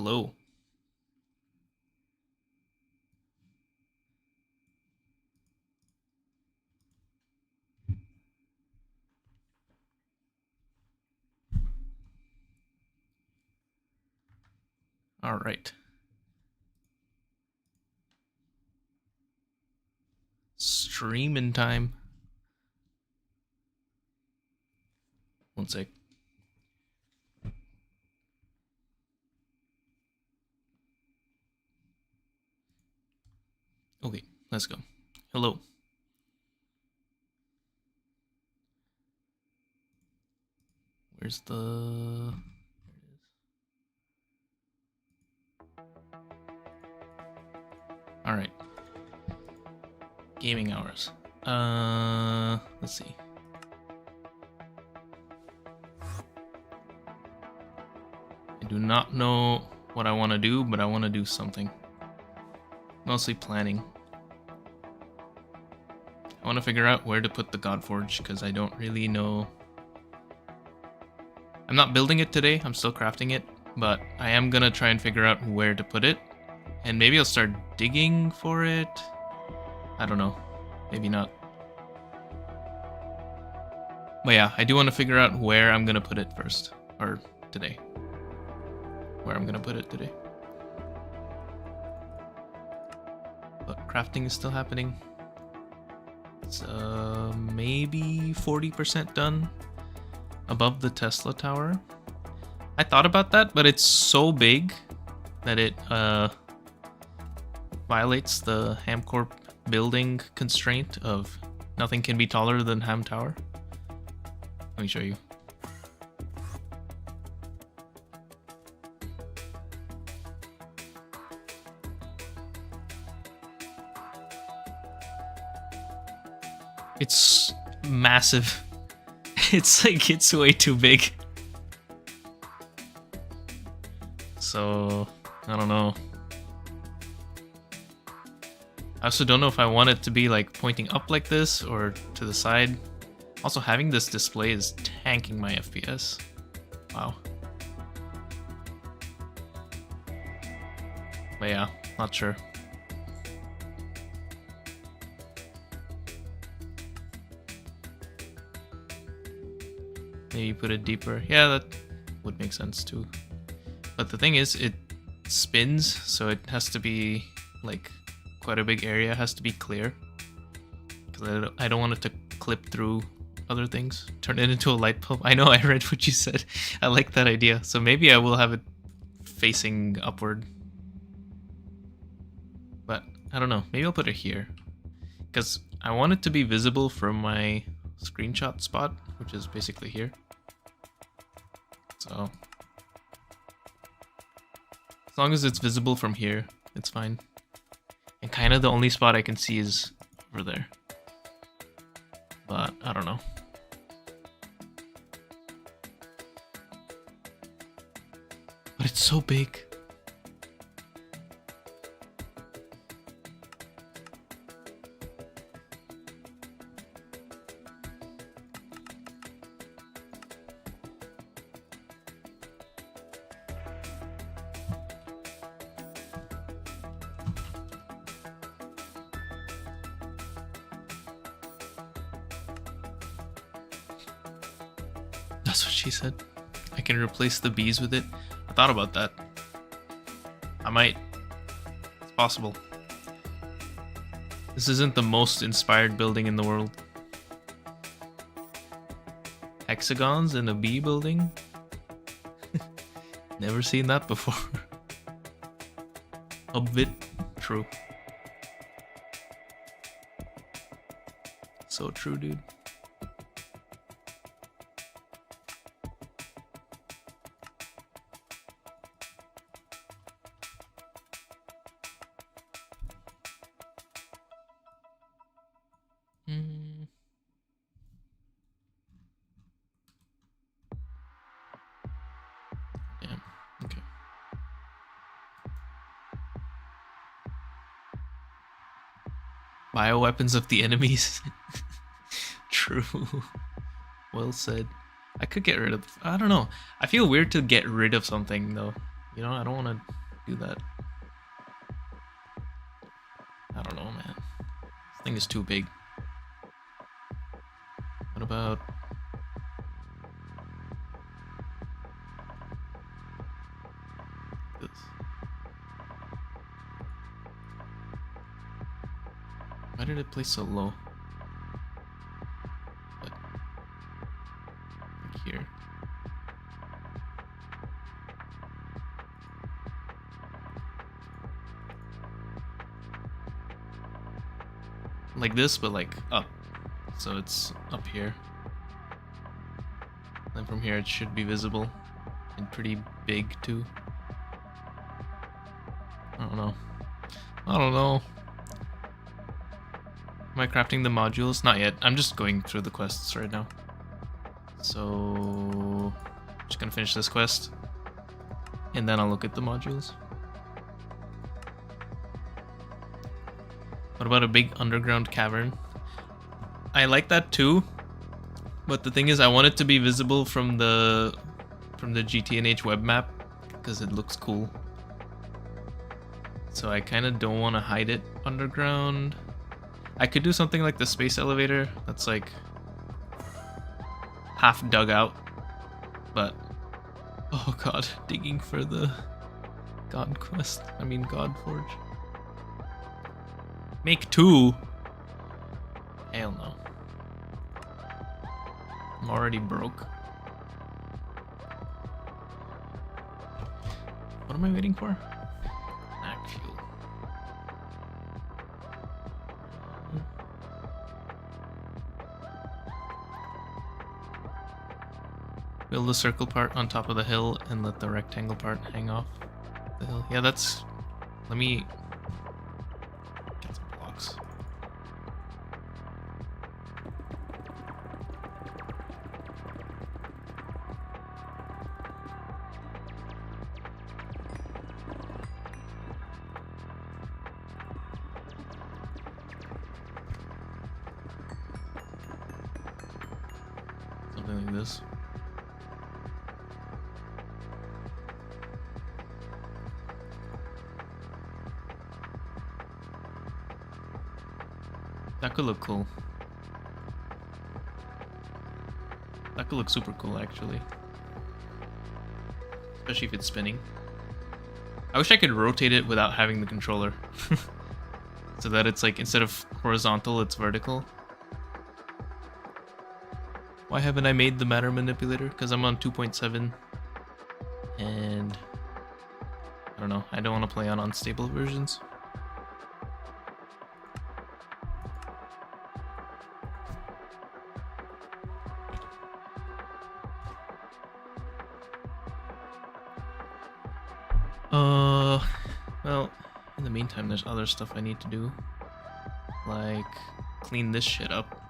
Hello. All right. Streaming time. One sec. Okay, let's go. Hello. Where's the... All right. Gaming hours. Let's see. I do not know what I want to do, but I want to do something. Mostly planning. I want to figure out where to put the Godforge because I don't really know. I'm not building it today. I'm still crafting it, but I am gonna try and figure out where to put it. And maybe I'll start digging for it. I don't know. Maybe not. But yeah, I do want to figure out where I'm going to put it first. Or today. Where I'm going to put it today. But crafting is still happening. It's maybe 40% done. Above the Tesla tower. I thought about that, but it's so big that it violates the HamCorp building constraint of nothing can be taller than Ham Tower. Let me show you. It's massive. It's like, it's way too big. So, I don't know. I also don't know if I want it to be like pointing up like this or to the side. Also, having this display is tanking my FPS. Wow. But yeah, not sure. Maybe put it deeper. Yeah, that would make sense too. But the thing is, it spins, so it has to be like quite a big area has to be clear. Because I don't want it to clip through other things. Turn it into a light bulb. I know, I read what you said. I like that idea. So maybe I will have it facing upward. But I don't know. Maybe I'll put it here. Because I want it to be visible from my screenshot spot, which is basically here. So as long as it's visible from here, it's fine. And kind of the only spot I can see is over there. But I don't know. But it's so big. That's what she said. I can replace the bees with it. I thought about that. I might. It's possible. This isn't the most inspired building in the world. Hexagons in a bee building? Never seen that before. A bit true. So true, dude. Damn. Okay. Bioweapons of the enemies. True. Well said. I could get rid of... I don't know. I feel weird to get rid of something, though. You know, I don't want to do that. I don't know, man. This thing is too big. What about... this? Why did it place so low? But like here. Like this, but like up. So it's up here. And from here it should be visible. And pretty big too. I don't know. I don't know. Am I crafting the modules? Not yet. I'm just going through the quests right now. So... just gonna finish this quest. And then I'll look at the modules. What about a big underground cavern? I like that too. But the thing is, I want it to be visible from the GTNH web map. Because it looks cool. So I kind of don't want to hide it underground. I could do something like the space elevator that's like half dug out, but oh god, digging for the God Quest. I mean God Forge. Make 2. Hell no. I'm already broke. What am I waiting for? Knack fuel. Build the circle part on top of the hill and let the rectangle part hang off the hill. Yeah, that's... let me get some blocks. Something like this. That could look cool. That could look super cool, actually. Especially if it's spinning. I wish I could rotate it without having the controller. So that it's like, instead of horizontal, it's vertical. Why haven't I made the matter manipulator? Because I'm on 2.7. And... I don't know, I don't want to play on unstable versions. Well, in the meantime, there's other stuff I need to do. Like, clean this shit up.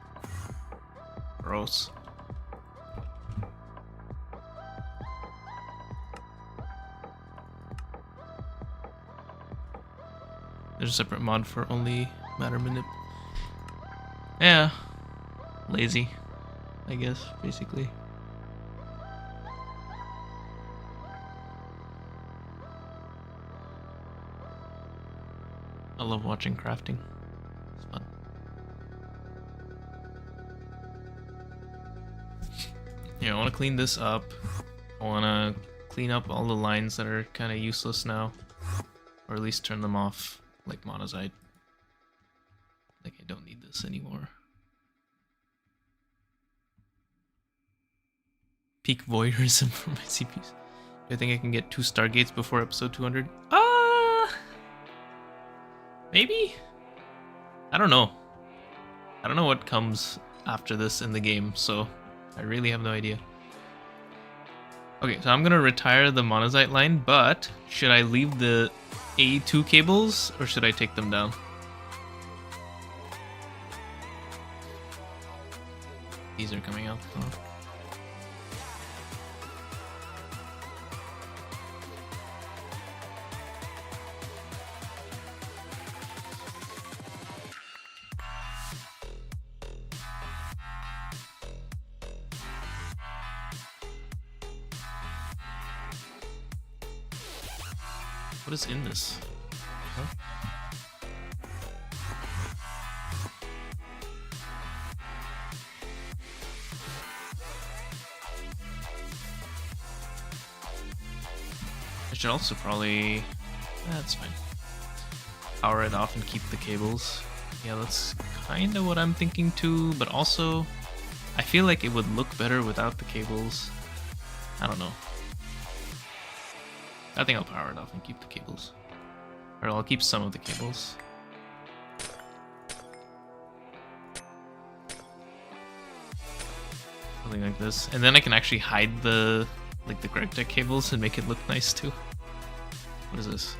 Gross. There's a separate mod for only matter manip. Yeah. Lazy, I guess, basically. I love watching crafting. It's fun. Yeah, I want to clean this up. I want to clean up all the lines that are kind of useless now. Or at least turn them off, like monazite. Like, I don't need this anymore. Peak voyeurism for my CPUs. Do I think I can get 2 Stargates before episode 200? Maybe? I don't know. I don't know what comes after this in the game, so I really have no idea. Okay, so I'm gonna retire the monazite line, but should I leave the A2 cables or should I take them down? These are coming out. Oh. What is in this? Huh? I should also probably... That's fine. Power it off and keep the cables. Yeah, that's kind of what I'm thinking too, but also I feel like it would look better without the cables. I don't know. I think I'll power it off and keep the cables. Or I'll keep some of the cables. Something like this. And then I can actually hide the like the GregTech cables and make it look nice too. What is this?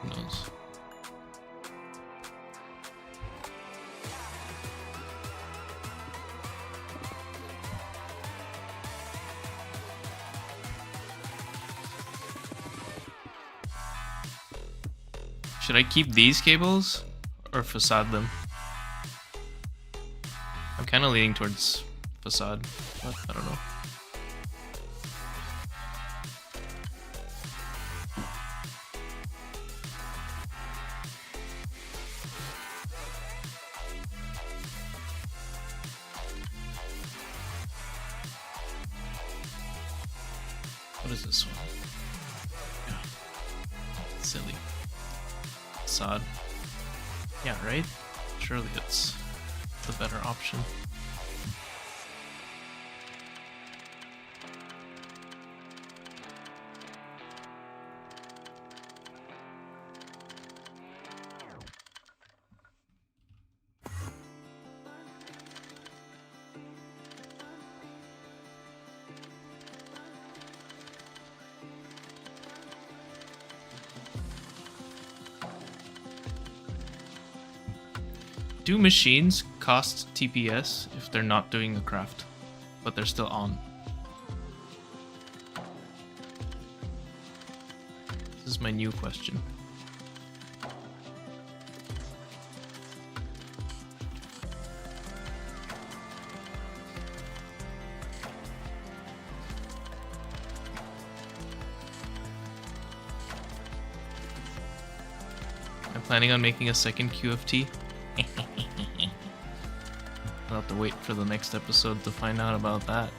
Who knows? Should I keep these cables or facade them? I'm kind of leaning towards facade, but I don't know. What is this one? Yeah. Silly. Facade. Yeah, right? Surely it's the better option. Do machines cost TPS if they're not doing a craft, but they're still on? This is my new question. I'm planning on making a second QFT. I'll have to wait for the next episode to find out about that.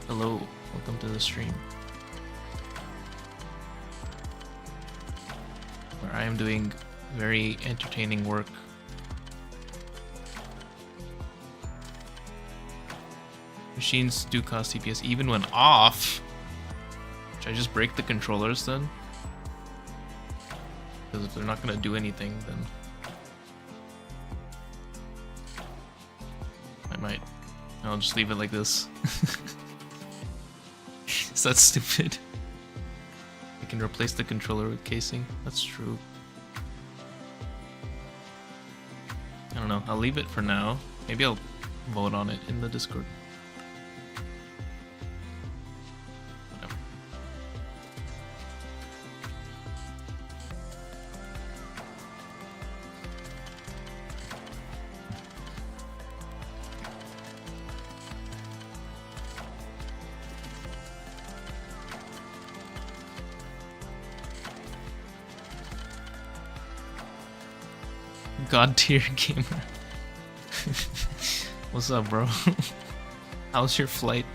Hello, welcome to the stream, where I am doing very entertaining work. Machines do cost TPS even when off. Should I just break the controllers then? Because if they're not going to do anything, then I might. I'll just leave it like this. Is that stupid? I can replace the controller with casing. That's true. I don't know. I'll leave it for now. Maybe I'll vote on it in the Discord. God tier gamer. What's up, bro? How's your flight?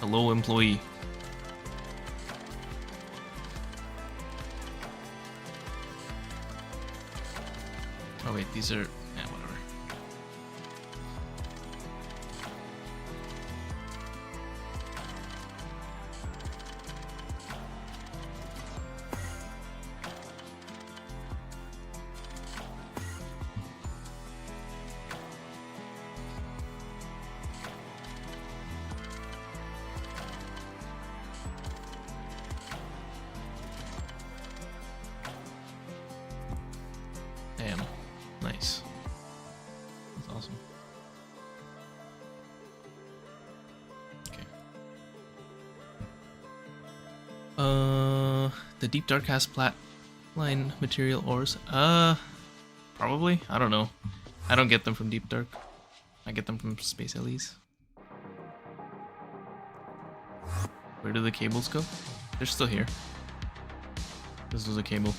Hello, employee. Oh wait, these are... yeah, whatever. Damn, nice. The Deep Dark has flatline material ores. Probably. I don't know. I don't get them from Deep Dark. I get them from Space LEs. Where do the cables go? They're still here. This was a cable.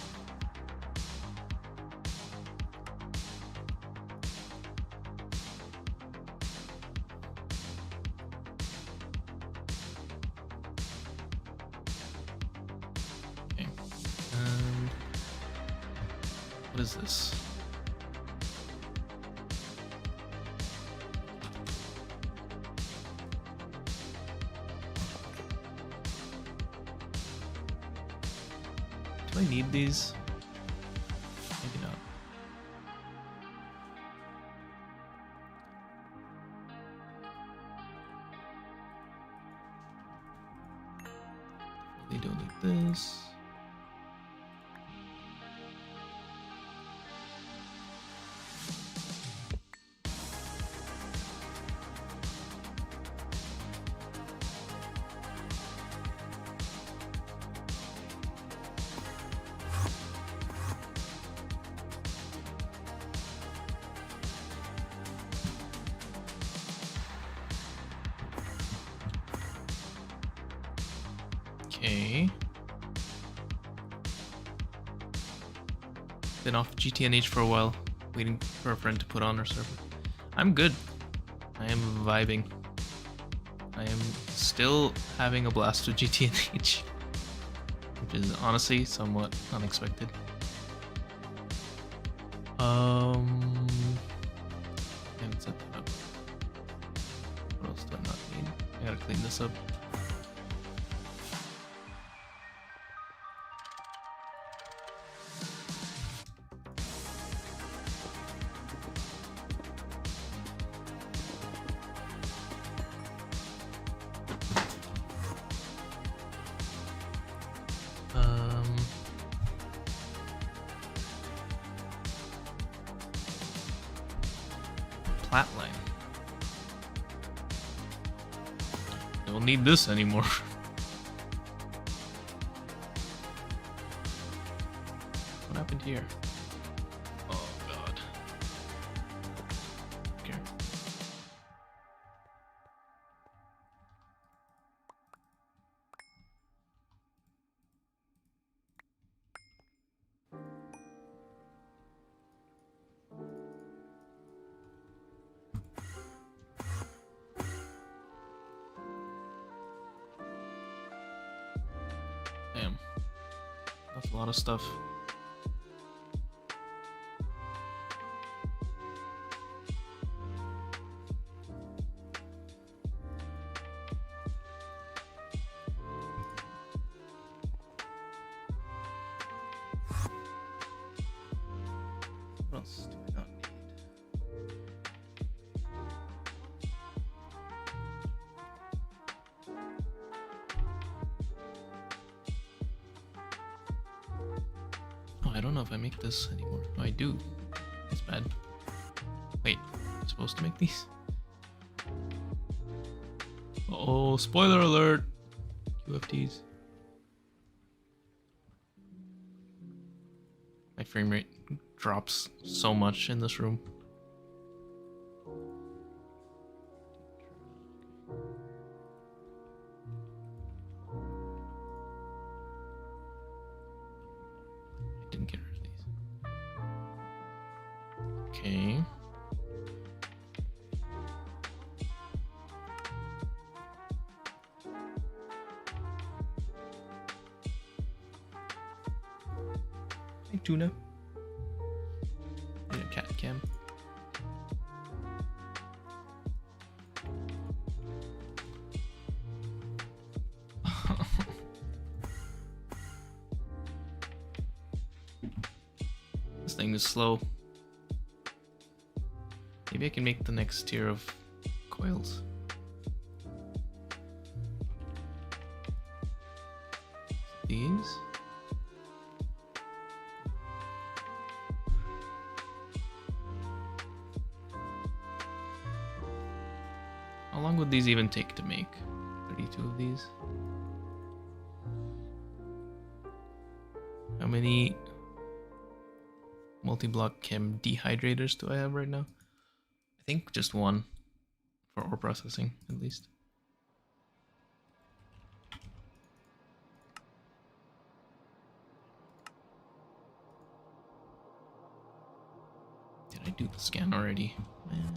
Okay. What is this? Do I need these? Maybe not. They don't need this. Okay. Been off GTNH for a while, waiting for a friend to put on our server. I'm good. I am vibing. I am still having a blast with GTNH, which is honestly somewhat unexpected. I haven't set that up. What else do I not need? I gotta clean this up. Flatline. Don't need this anymore. What happened here? Oh god. Okay. Damn. That's a lot of stuff. What else do I not need? Oh, I don't know if I make this anymore. No, I do. That's bad. Wait, I'm supposed to make these? Oh, spoiler alert! QFTs. My frame rate drops so much in this room. I didn't get rid of these. Okay. Hey, tuna. Need a cat cam. This thing is slow. Maybe I can make the next tier of coils. These? How long would these even take to make? 32 of these? How many multi-block chem dehydrators do I have right now? I think just one for ore processing, at least. Did I do the scan already? Man.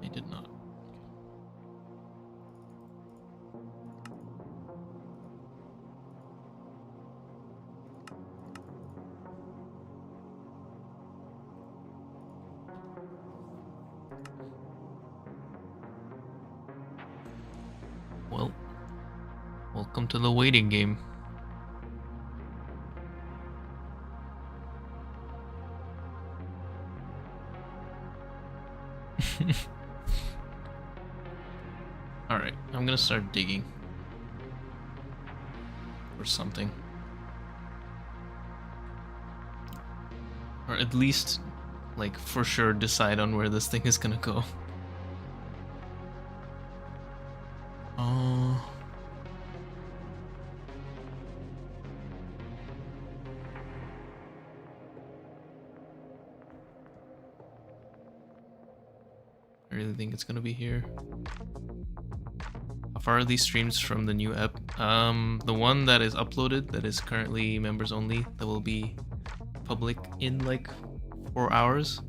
I did not. Well, welcome to the waiting game. Alright, I'm gonna start digging. Or something. Or at least, like, for sure decide on where this thing is gonna go. I really think it's gonna be here. How far are these streams from the new app? The one that is uploaded, that is currently members only, that will be public in like 4 hours,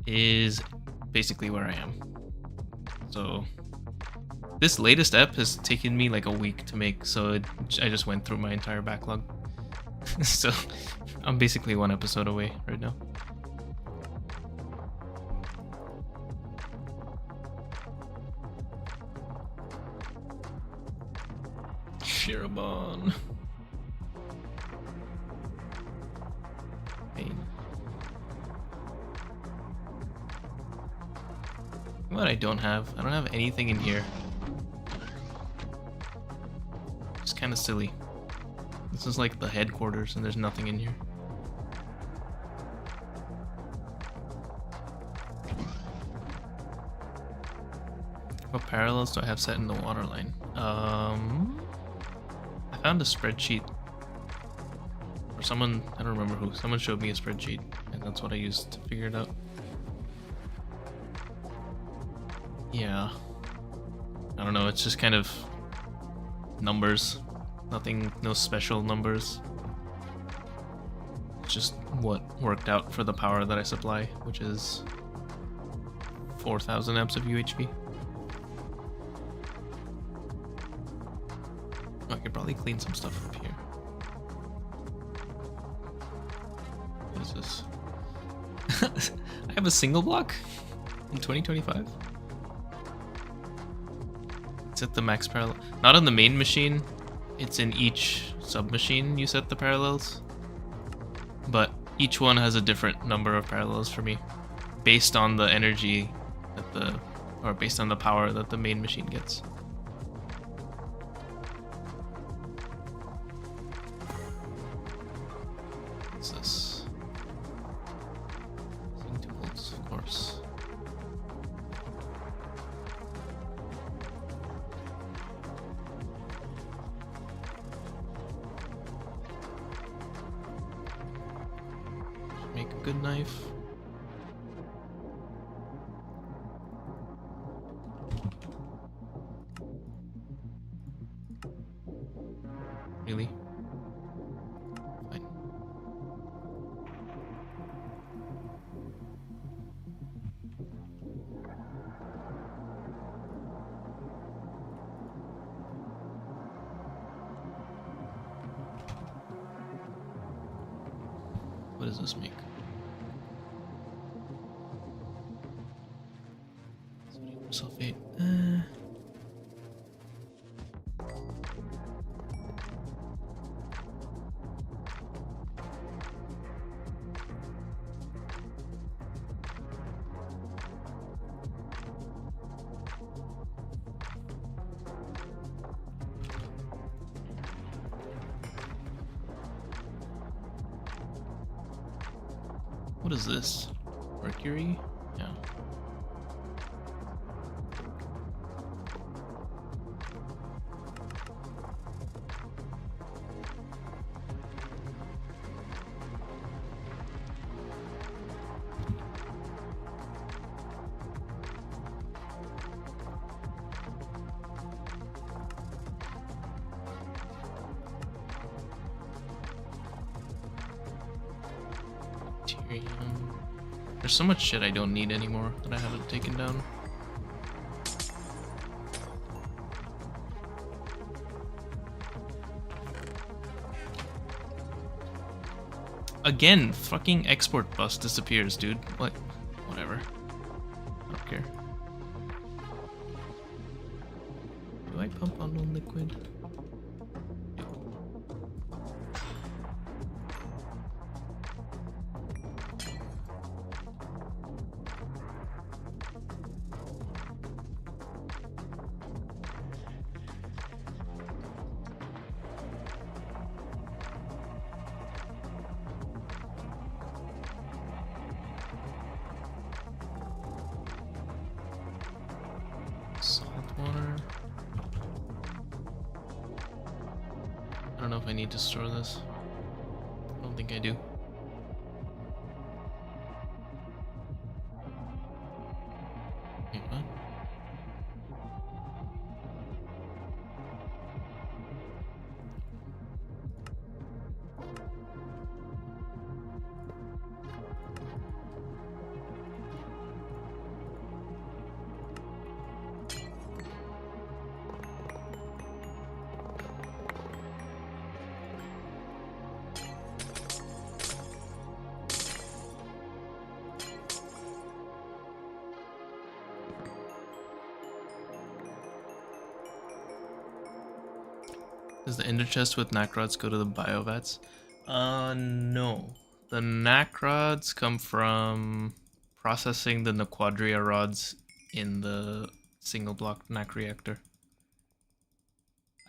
is basically where I am. So this latest app has taken me like a week to make, so I just went through my entire backlog. So I'm basically 1 episode away right now. Shirabon. Pain. What I don't have anything in here. It's kind of silly. This is like the headquarters and there's nothing in here. What parallels do I have set in the waterline? I found a spreadsheet. Or someone, I don't remember who, someone showed me a spreadsheet, and that's what I used to figure it out. Yeah. I don't know, it's just kind of numbers. Nothing, no special numbers. It's just what worked out for the power that I supply, which is 4,000 amps of UHP. I could probably clean some stuff up here. What is this? I have a single block in 2025. It's at the max parallel. Not on the main machine. It's in each sub-machine you set the parallels. But each one has a different number of parallels for me, based on the energy that or based on the power that the main machine gets. What's this? Tools, of course. Make a good knife. Really? Fine. What does this make? Sodium sulfate. What is this? Mercury? Yeah. There's so much shit I don't need anymore that I haven't taken down. Again, fucking export bus disappears, dude. What? Whatever. I don't care. Do I pump on liquid? I don't know if I need to store this. I don't think I do. Wait, what? Does the ender chest with Nacrods go to the biovats? No. The Nacrods come from processing the Naquadria rods in the single block Nac reactor.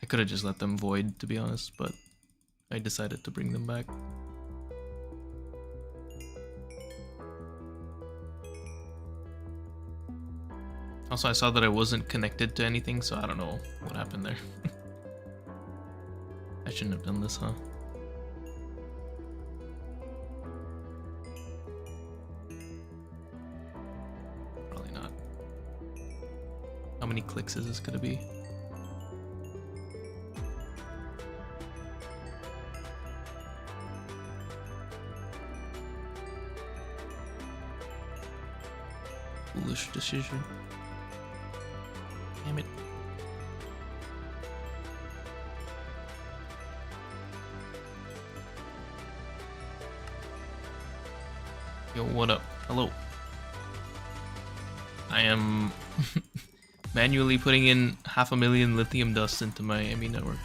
I could have just let them void, to be honest, but I decided to bring them back. Also, I saw that I wasn't connected to anything, so I don't know what happened there. I shouldn't have done this, huh? Probably not. How many clicks is this gonna be? Foolish decision. Damn it. Yo, what up? Hello. I am manually putting in 500,000 lithium dust into my ME network.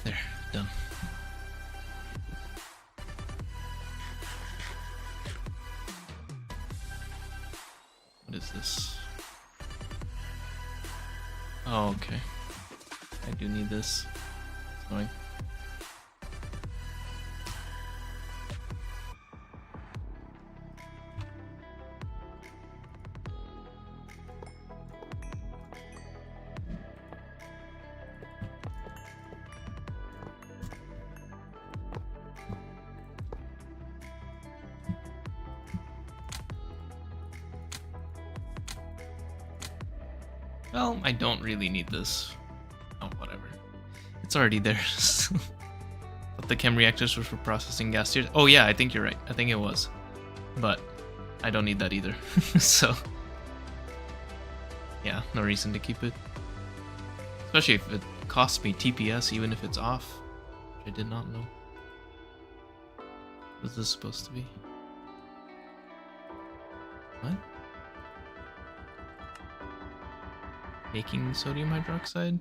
There, done. What is this? Oh, okay. I do need this. It's annoying. Well, I don't really need this. Oh, whatever. It's already there. But the chem reactors were for processing gas tiers. Oh yeah, I think you're right. I think it was. But I don't need that either. So yeah, no reason to keep it. Especially if it costs me TPS, even if it's off. Which I did not know. What is this supposed to be? What? Making sodium hydroxide?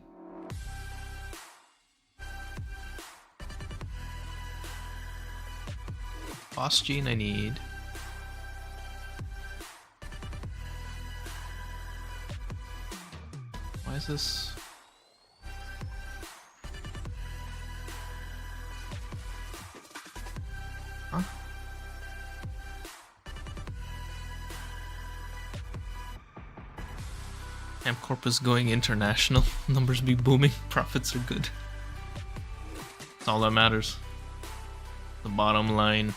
Phosgene I need. Why is this? Huh? HamCorp is going international. Numbers be booming. Profits are good. That's all that matters. The bottom line.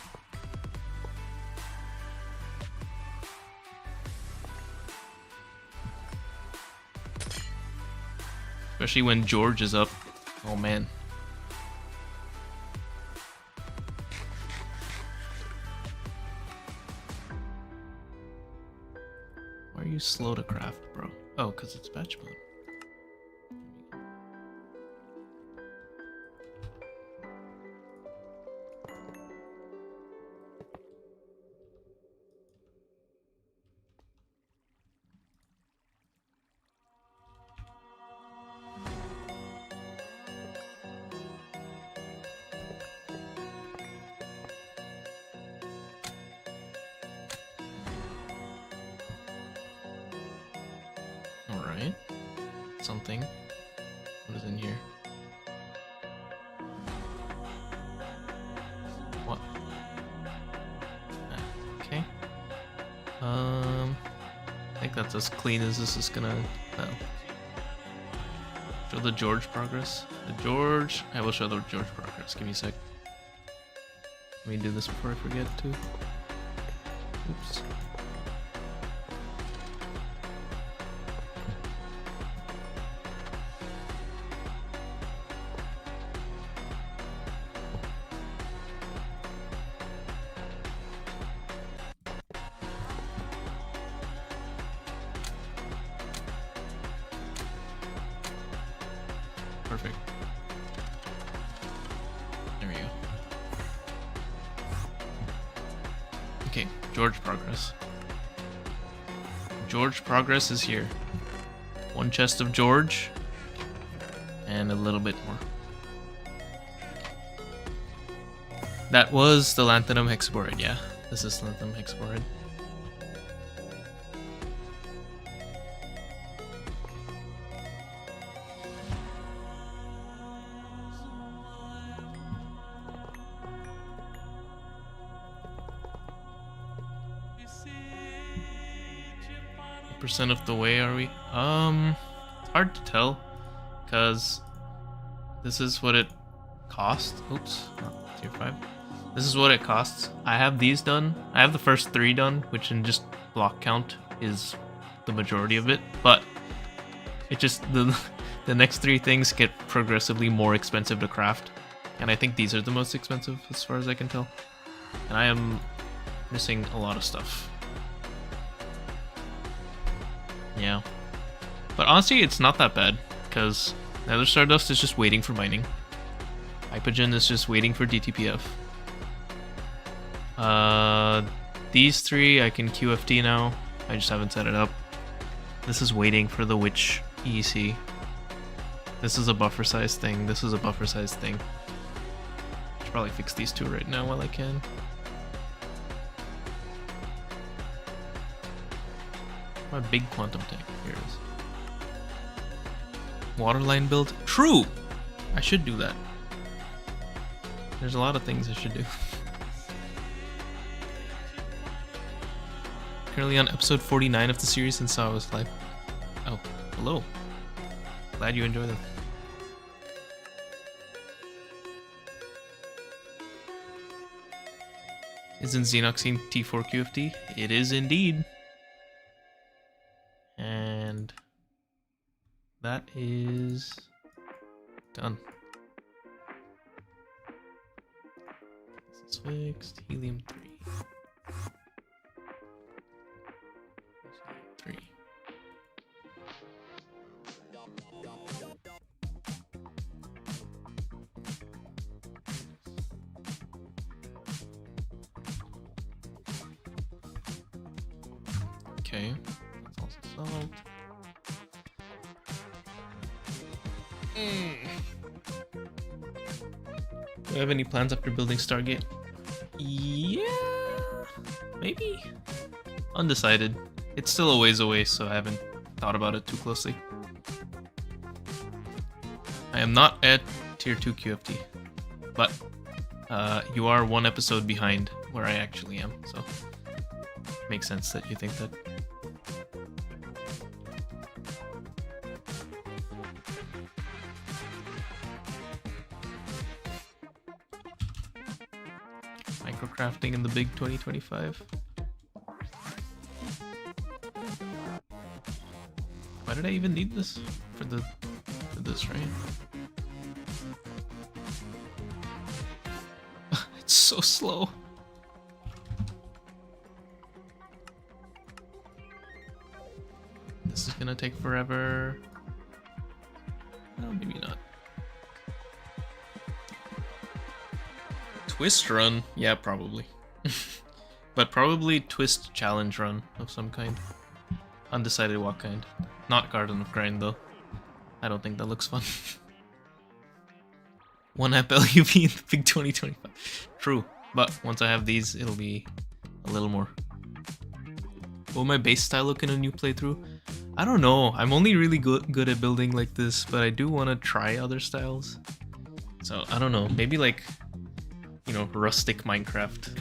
Especially when George is up. Oh man. Why are you slow to craft, bro? Oh, because it's batch mode. Alright. Something. What is in here? What? Okay. I think that's as clean as this is gonna... No. Show the George progress. I will show the George progress. Give me a sec. Let me do this before I forget to. Oops. Perfect. There we go. Okay, George progress. George progress is here. One chest of George. And a little bit more. That was the Lanthanum Hexaboride, yeah. This is Lanthanum Hexaboride. Percent of the way are we? It's hard to tell, because this is what it cost. Oops, not tier 5. This is what it costs. I have these done. I have the first 3 done, which in just block count is the majority of it, but it just the next 3 things get progressively more expensive to craft, and I think these are the most expensive as far as I can tell. And I am missing a lot of stuff. Yeah. But honestly, it's not that bad, because Nether Stardust is just waiting for mining. Hypogen is just waiting for DTPF. These 3 I can QFT now. I just haven't set it up. This is waiting for the Witch EC. This is a buffer size thing. This is a buffer size thing. Should probably fix these 2 right now while I can. My big quantum tank. Here it is. Waterline build. True! I should do that. There's a lot of things I should do. Currently on episode 49 of the series and saw it was live. Oh, hello. Glad you enjoy them. Isn't Xenoxine T4 QFT? It is indeed. And that is done. This is fixed. Helium 3. 3. Okay. Solved. Do I have any plans after building Stargate? Yeah, maybe. Undecided. It's still a ways away, so I haven't thought about it too closely. I am not at tier 2 QFT, but you are 1 episode behind where I actually am, so it makes sense that you think that. Microcrafting in the big 2025. Why did I even need this for this, right? It's so slow. This is gonna take forever. Oh, maybe not. Twist run? Yeah, probably. But probably twist challenge run of some kind. Undecided what kind. Not Garden of Grind though. I don't think that looks fun. One app LUV in the big 2025. True, but once I have these, it'll be a little more. Will my base style look in a new playthrough? I don't know. I'm only really good at building like this, but I do want to try other styles. So I don't know. Maybe like, you know, rustic Minecraft,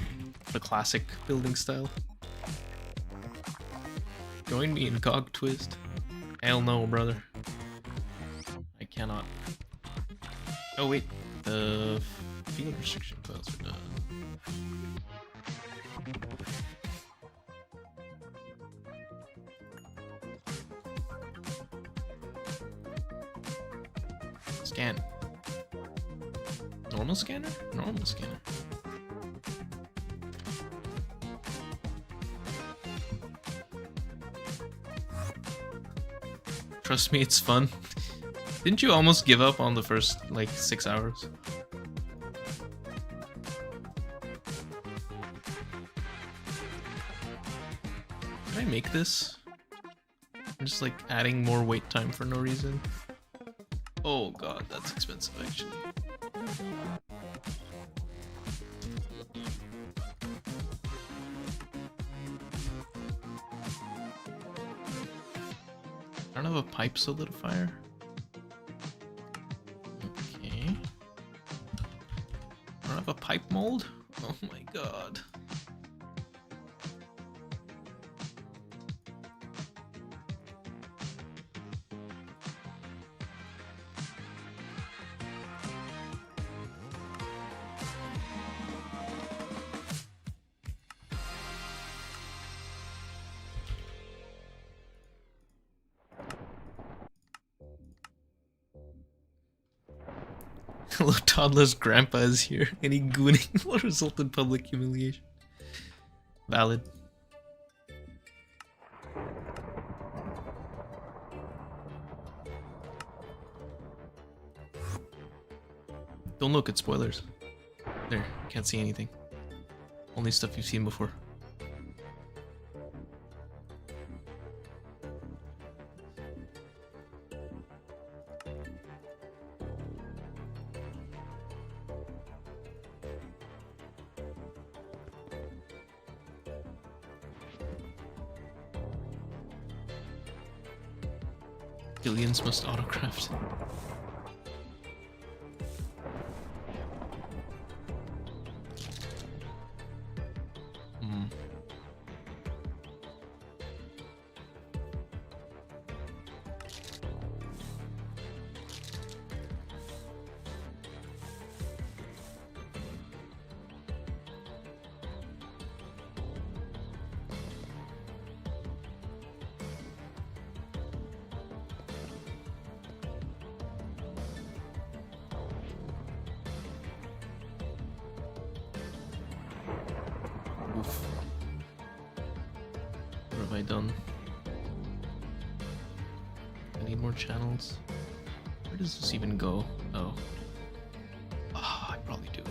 the classic building style. Join me in Cog Twist. Hell no, brother. I cannot. Oh wait, the field restriction files are done. Scan. Normal scanner? Normal scanner. Trust me, it's fun. Didn't you almost give up on the first, like, 6 hours? Can I make this? I'm just, like, adding more wait time for no reason. Oh god, that's expensive, actually. I don't have a pipe solidifier. Okay. I don't have a pipe mold? Oh my god. Hello, toddler's grandpa is here. Any gooning will result in public humiliation. Valid. Don't look at spoilers. There, can't see anything. Only stuff you've seen before. Billions must autocraft. What have I done? I need more channels. Where does this even go? Oh. Oh, I probably do.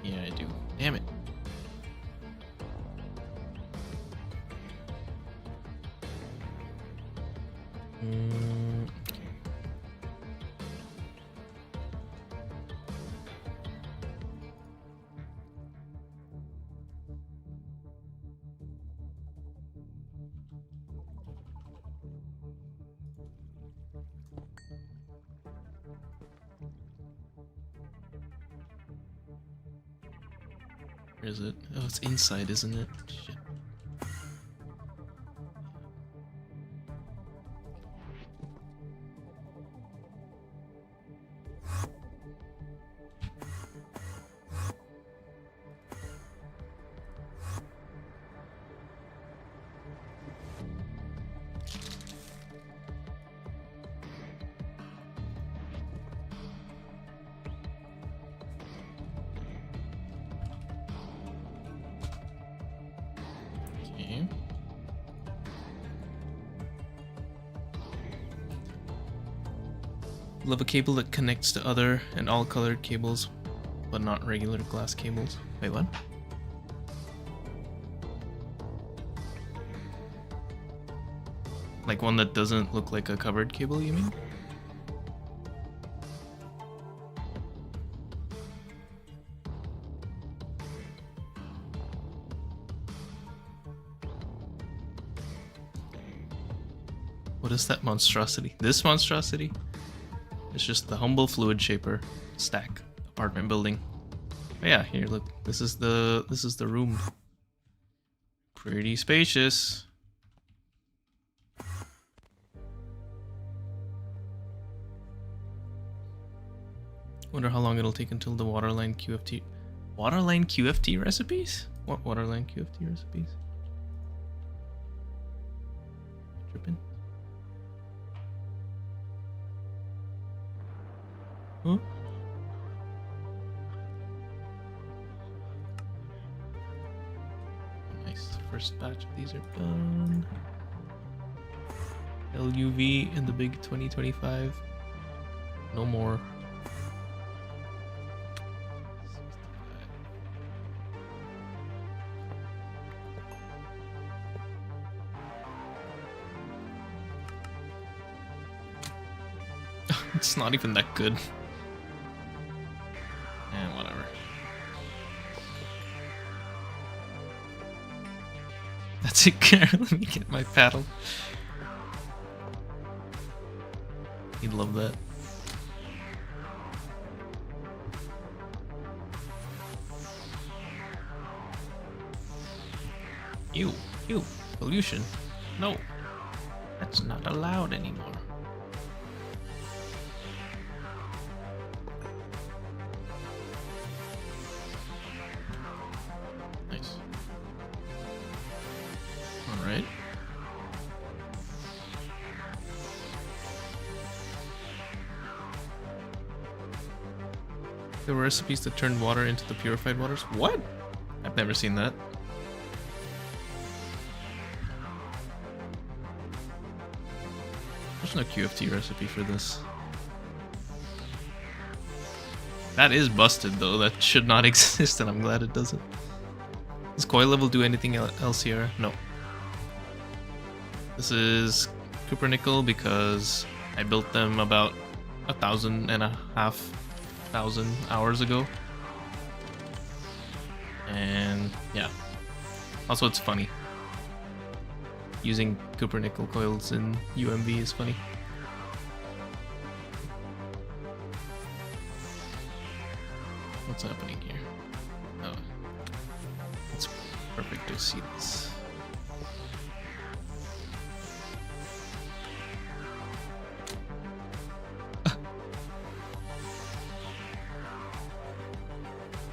Yeah, I do. Damn it. Where is it? Oh, it's inside, isn't it? Shit. We'll have a cable that connects to other and all colored cables, but not regular glass cables. Wait, what? Like one that doesn't look like a covered cable, you mean? What is that monstrosity? This monstrosity? It's just the humble fluid shaper stack apartment building. Oh yeah, here look. This is the room. Pretty spacious. Wonder how long it'll take until the waterline QFT recipes? What waterline QFT recipes? Tripping. Huh? Nice. First batch of these are done. LUV in the big 2025. No more. It's not even that good. And whatever. That's it, Karen. Let me get my paddle. You'd love that. Ew, pollution. No, that's not allowed anymore. Nice. All right. There were recipes that turned water into the purified waters. What? I've never seen that. There's no QFT recipe for this. That is busted though. That should not exist, and I'm glad it doesn't. Does coil level do anything LCR? No. This is Cupernickel because I built them about 1,500 hours ago. And yeah. Also, it's funny. Using Cupernickel coils in UMV is funny. What's happening here? Oh. It's perfect to see this.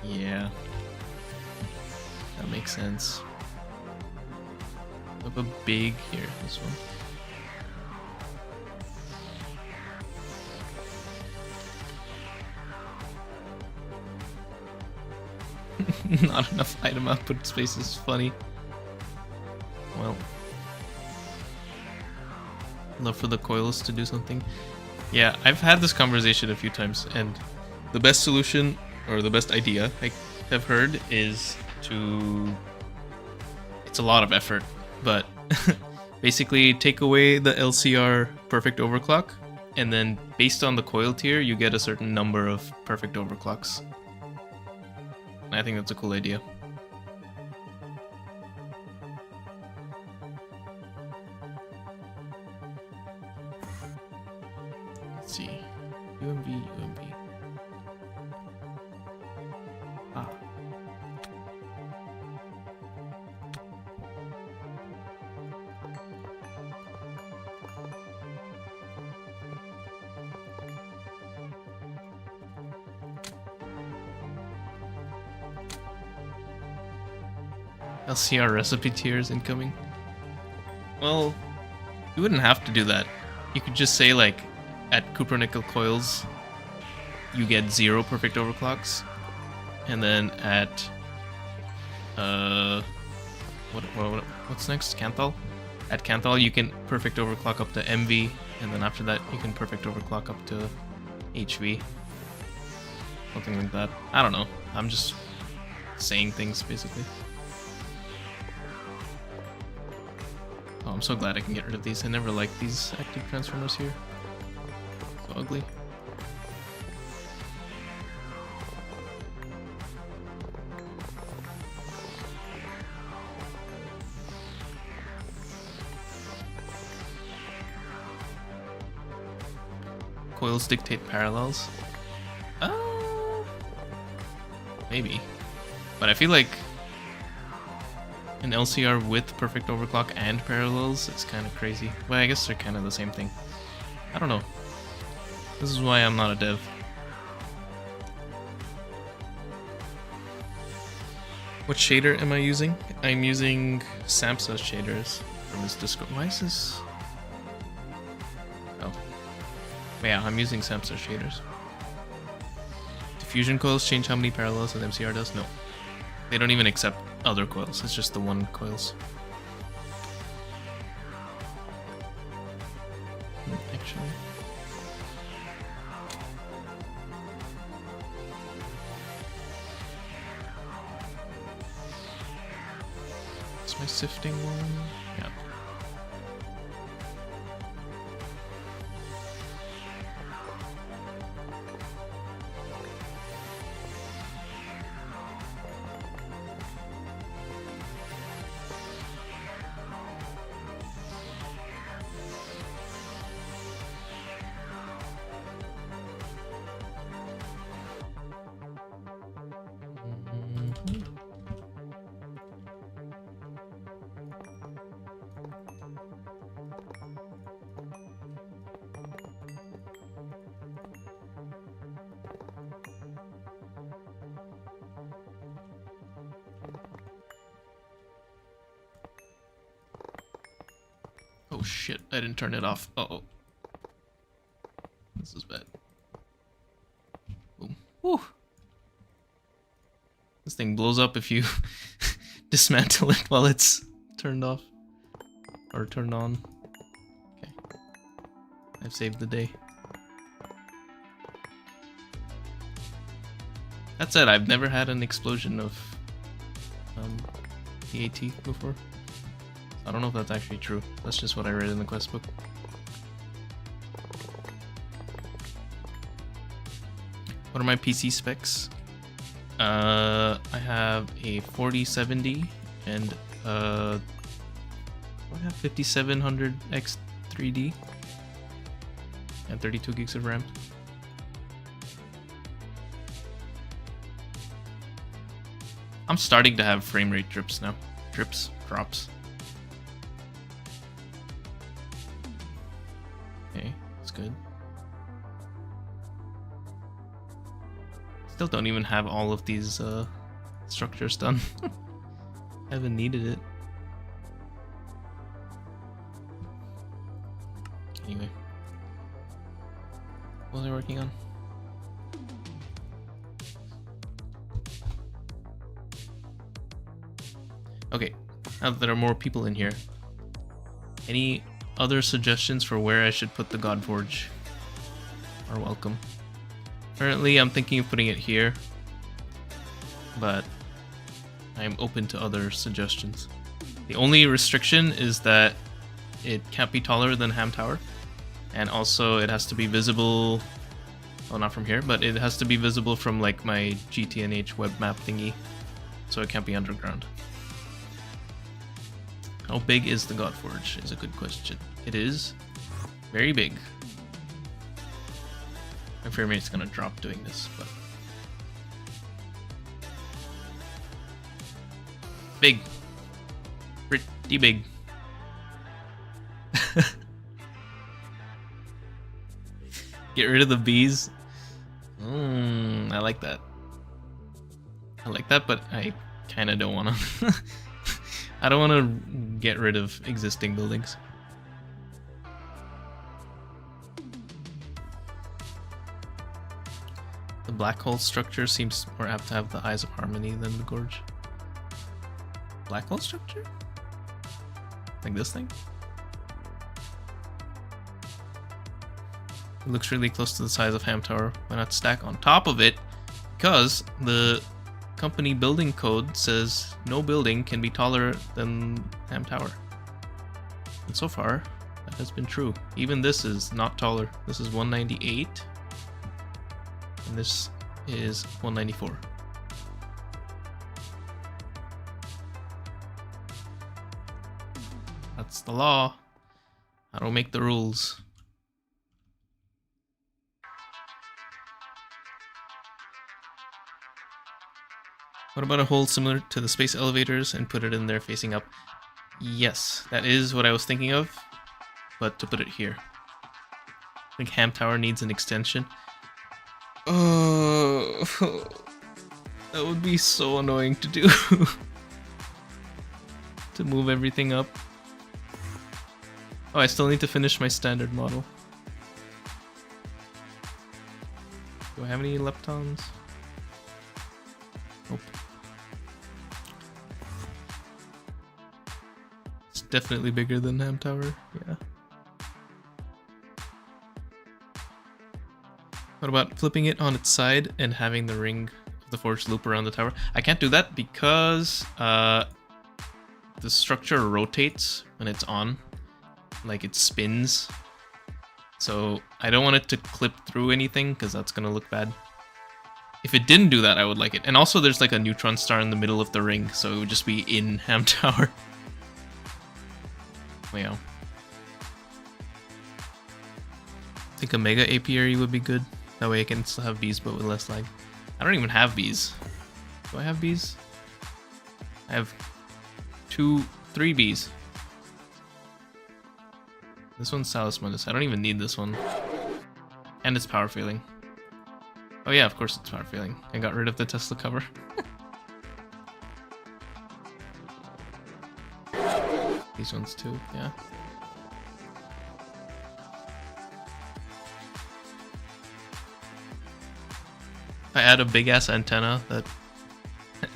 Yeah. That makes sense. Up a big here, this one. Not enough item output space is funny. Well, love for the coils to do something. Yeah, I've had this conversation a few times, and the best solution or the best idea I have heard is to. It's a lot of effort, but basically take away the LCR perfect overclock, and then based on the coil tier, you get a certain number of perfect overclocks. I think that's a cool idea. Let's see. UMV. Ah. LCR recipe tiers incoming. Well, you wouldn't have to do that. You could just say, like, at Cupernickel coils, you get 0 perfect overclocks, and then at what's next? Canthal. At Canthal, you can perfect overclock up to MV, and then after that, you can perfect overclock up to HV. Something like that. I don't know. I'm just saying things, basically. Oh, I'm so glad I can get rid of these. I never liked these active transformers here. So ugly. Coils dictate parallels? Maybe. But I feel like an LCR with perfect overclock and parallels is kind of crazy. Well, I guess they're kind of the same thing. I don't know. This is why I'm not a dev. What shader am I using? I'm using Samsa's shaders from his Discord. Why is this? Oh. Yeah, I'm using Samsa's shaders. Diffusion coils change how many parallels an MCR does? No. They don't even accept other coils, it's just the one coils. Actually. Is my sifting one? Yeah. Oh shit, I didn't turn it off. Uh-oh. This is bad. Boom. Whew. This thing blows up if you dismantle it while it's turned off. Or turned on. Okay. I've saved the day. That said, I've never had an explosion of TAT before. I don't know if that's actually true. That's just what I read in the quest book. What are my PC specs? I have a 4070 and I have 5700X 3D and 32 gigs of RAM. I'm starting to have frame rate drips now. Drops. Okay, that's good. Still don't even have all of these structures done. Haven't needed it. Anyway. What was I working on? Okay, now that there are more people in here, any other suggestions for where I should put the Godforge are welcome. Currently, I'm thinking of putting it here, but I'm open to other suggestions. The only restriction is that it can't be taller than Ham Tower, and also it has to be visible, well, not from here, but it has to be visible from like my GTNH web map thingy, so it can't be underground. How big is the Godforge is a good question. It is very big. My frame rate's gonna drop doing this, but big. Pretty big. Get rid of the bees. I like that. I like that, but I kinda don't wanna. I don't wanna get rid of existing buildings. The black hole structure seems more apt to have the Eyes of Harmony than the Gorge. Black hole structure? Like this thing? It looks really close to the size of Ham Tower. Why not stack on top of it? Because the company building code says no building can be taller than Ham Tower. And so far, that has been true. Even this is not taller. This is 198. And this is 194. That's the law. I don't make the rules. What about a hole similar to the space elevators and put it in there facing up? Yes, that is what I was thinking of, but to put it here. I think Ham Tower needs an extension. Oh, that would be so annoying to do. To move everything up. Oh, I still need to finish my standard model. Do I have any leptons? Nope. It's definitely bigger than Ham Tower, yeah. What about flipping it on its side and having the ring of the forged loop around the tower? I can't do that because the structure rotates when it's on. Like it spins. So I don't want it to clip through anything because that's gonna look bad. If it didn't do that, I would like it. And also there's like a neutron star in the middle of the ring, so it would just be in Ham Tower. Wow. I think a mega apiary would be good. That way I can still have bees but with less lag. I don't even have bees. Do I have bees? I have 3 bees. This one's Talismanus. I don't even need this one. And it's power failing. Oh yeah, of course it's power failing. I got rid of the Tesla cover. These ones too, yeah. If I add a big ass antenna, that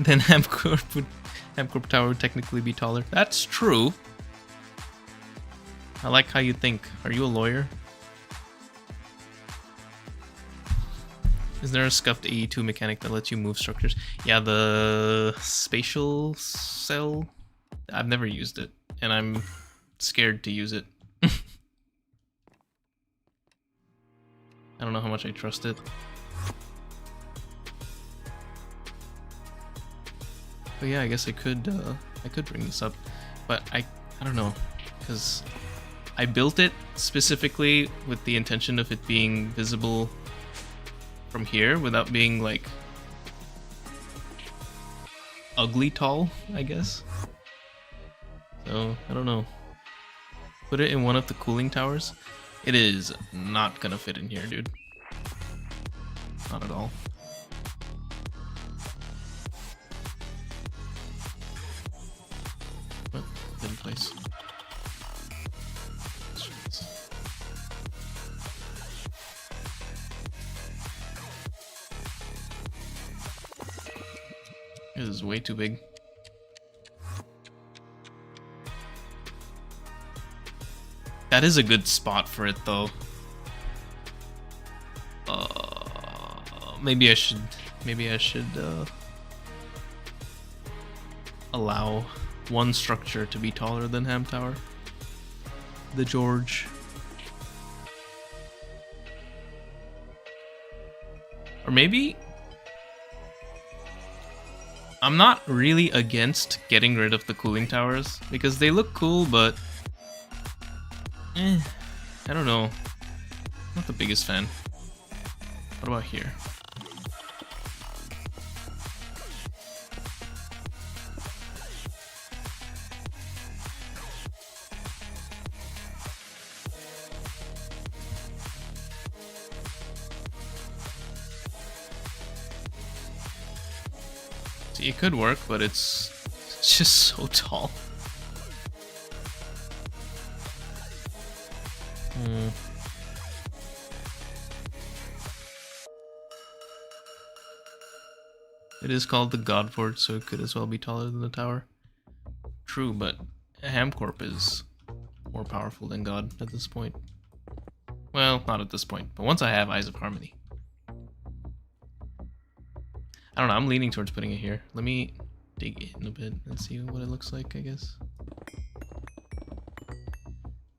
then HamCorp Tower would technically be taller. That's true. I like how you think. Are you a lawyer? Is there a scuffed AE2 mechanic that lets you move structures? Yeah, the spatial cell. I've never used it, and I'm scared to use it. I don't know how much I trust it. But yeah, I guess I could bring this up, but I don't know, because I built it specifically with the intention of it being visible from here without being like ugly tall, I guess. So I don't know. Put it in one of the cooling towers. It is not gonna fit in here, dude. Not at all. But good in place. This is way too big. That is a good spot for it, though. Maybe I should allow one structure to be taller than Ham Tower. The George. Or maybe I'm not really against getting rid of the cooling towers because they look cool, but I don't know. Not the biggest fan. What about here? See, it could work, but it's just so tall. It is called the Godford, so it could as well be taller than the tower. True, but HamCorp is more powerful than God at this point. Well, not at this point, but once I have Eyes of Harmony. I don't know, I'm leaning towards putting it here. Let me dig in a bit and see what it looks like, I guess.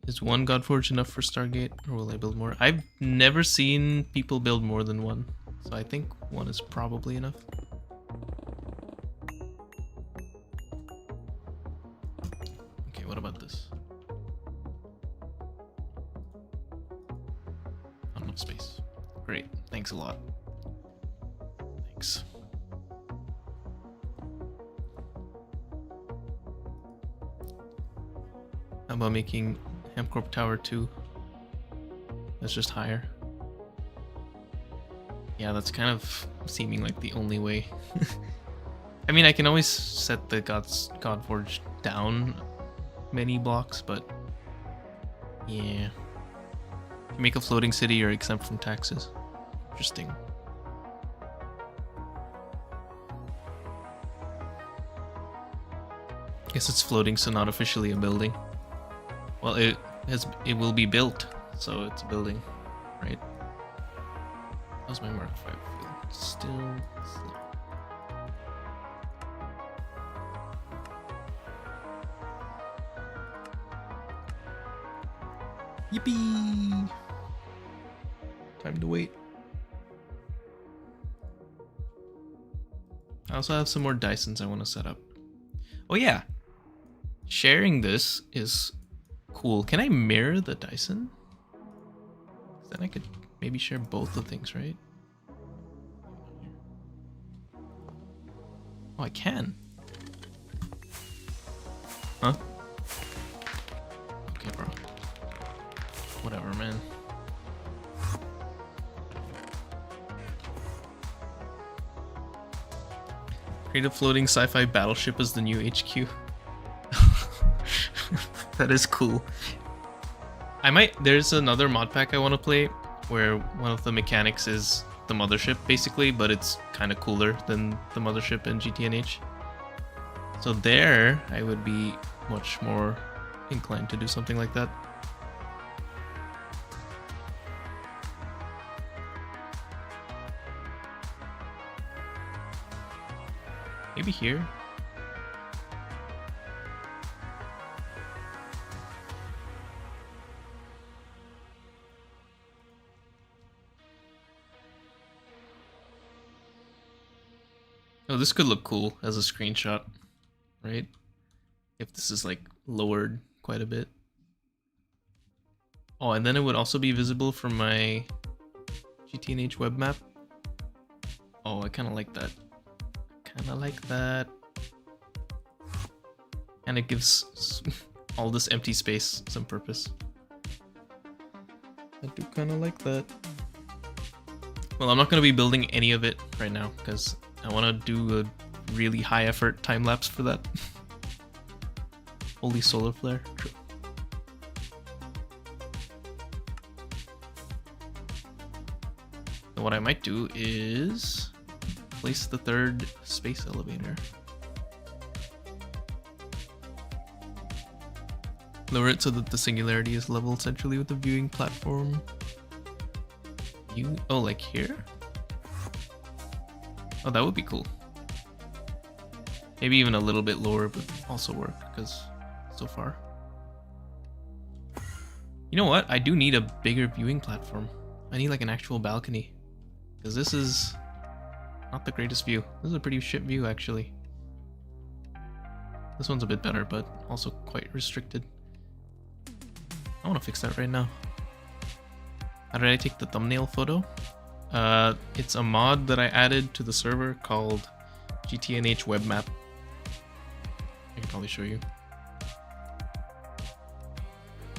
Is one Godforge enough for Stargate, or will I build more? I've never seen people build more than one, so I think one is probably enough. Okay, what about this? Not enough space. Great, thanks a lot. Thanks. How about making HamCorp Tower 2? That's just higher. Yeah, that's kind of seeming like the only way. I mean, I can always set the Godforge down many blocks, but yeah. Make a floating city, you're exempt from taxes. Interesting. Guess it's floating, so not officially a building. Well, it will be built, so it's a building, right? How's my Mark 5 feel? Still slow. Yippee! Time to wait. I also have some more Dysons I want to set up. Oh yeah, sharing this is cool. Can I mirror the Dyson? Then I could maybe share both the things, right? Oh, I can. Huh? Okay, bro. Whatever, man. Create a floating sci-fi battleship as the new HQ. That is cool. There's another mod pack I want to play where one of the mechanics is the mothership, basically, but it's kind of cooler than the mothership in GTNH. So there, I would be much more inclined to do something like that. Maybe here. Oh, this could look cool as a screenshot, right? If this is like lowered quite a bit. Oh, and then it would also be visible from my GTNH web map. Oh, I kind of like that. Kind of like that. And it gives all this empty space some purpose. I do kind of like that. Well, I'm not going to be building any of it right now because I want to do a really high effort time lapse for that. Holy solar flare. True. And what I might do is place the third space elevator. Lower it so that the singularity is level centrally with the viewing platform. Oh, like here? Oh, that would be cool. Maybe even a little bit lower would also work, because so far. You know what? I do need a bigger viewing platform. I need like an actual balcony. Because this is not the greatest view. This is a pretty shit view, actually. This one's a bit better, but also quite restricted. I want to fix that right now. How did I take the thumbnail photo? It's a mod that I added to the server called GTNH web map. I can probably show you.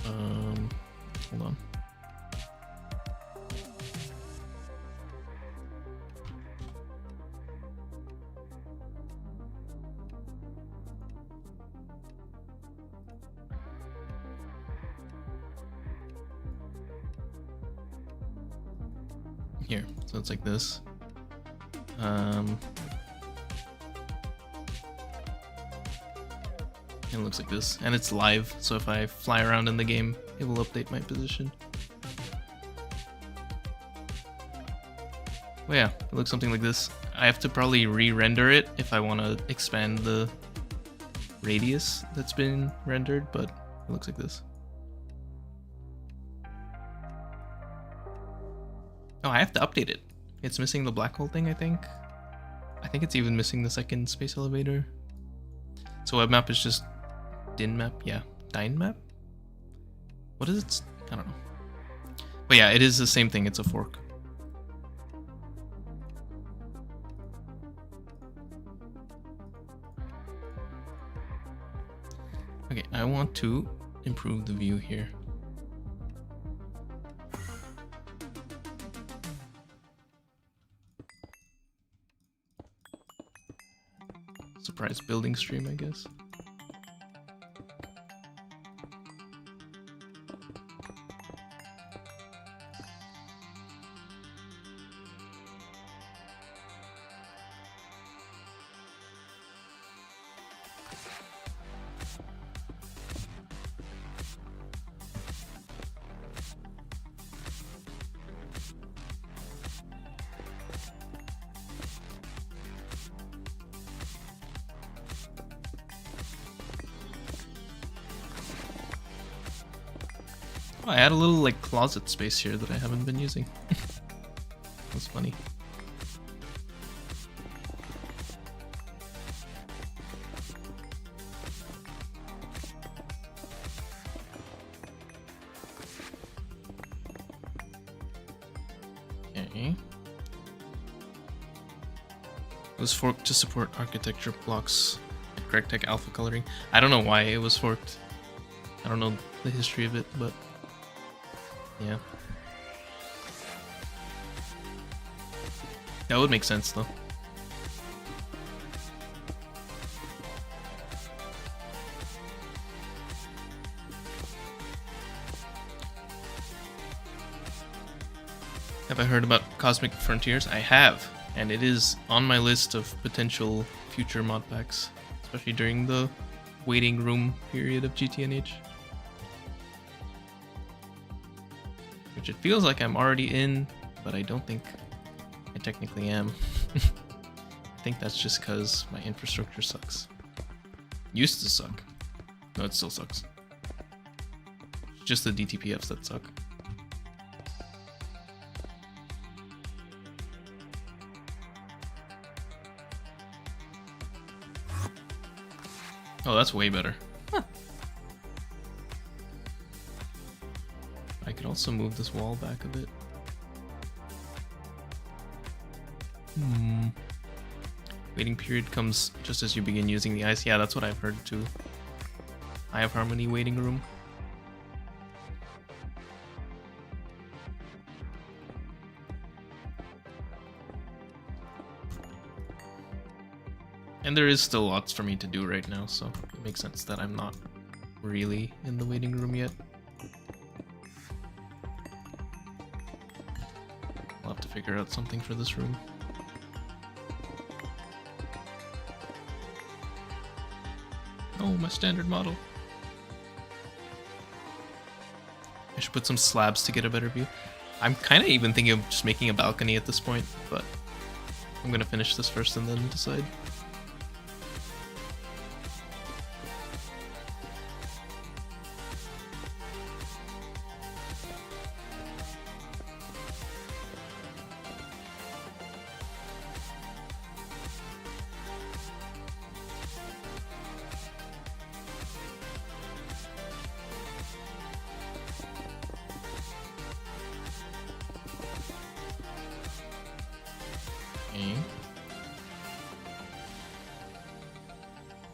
Hold on. Here, so it's like this. It looks like this, and it's live, so if I fly around in the game, it will update my position. But yeah, it looks something like this. I have to probably re-render it if I want to expand the radius that's been rendered, but it looks like this. Oh, I have to update it. It's missing the black hole thing, I think. I think it's even missing the second space elevator. So web map is just din map, yeah, dyn map. What is it? I don't know. But yeah, it is the same thing. It's a fork. Okay, I want to improve the view here. Surprise building stream, I guess. Oh, I had a little like closet space here that I haven't been using. That's funny. Okay. It was forked to support architecture blocks and CorrectTech alpha coloring. I don't know why it was forked. I don't know the history of it, but yeah. That would make sense though. Have I heard about Cosmic Frontiers? I have, and it is on my list of potential future mod packs, especially during the waiting room period of GTNH. Which it feels like I'm already in, but I don't think I technically am. I think that's just because my infrastructure sucks. Used to suck. No, it still sucks. It's just the DTPFs that suck. Oh, that's way better. Huh. I could also move this wall back a bit. Waiting period comes just as you begin using the ice. Yeah, that's what I've heard too. I have Harmony waiting room. And there is still lots for me to do right now, so it makes sense that I'm not really in the waiting room yet. I'll have to figure out something for this room. Oh, my standard model. I should put some slabs to get a better view. I'm kind of even thinking of just making a balcony at this point, but I'm gonna finish this first and then decide.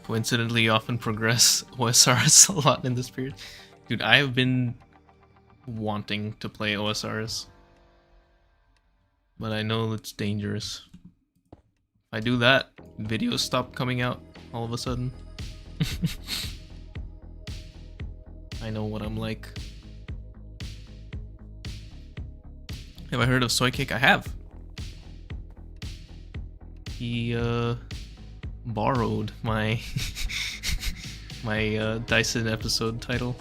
Coincidentally, you often progress OSRs a lot in this period. Dude, I have been wanting to play OSRs, but I know it's dangerous. If I do that, videos stop coming out all of a sudden. I know what I'm like. Have I heard of Soy Cake? I have. He borrowed my my Dyson episode title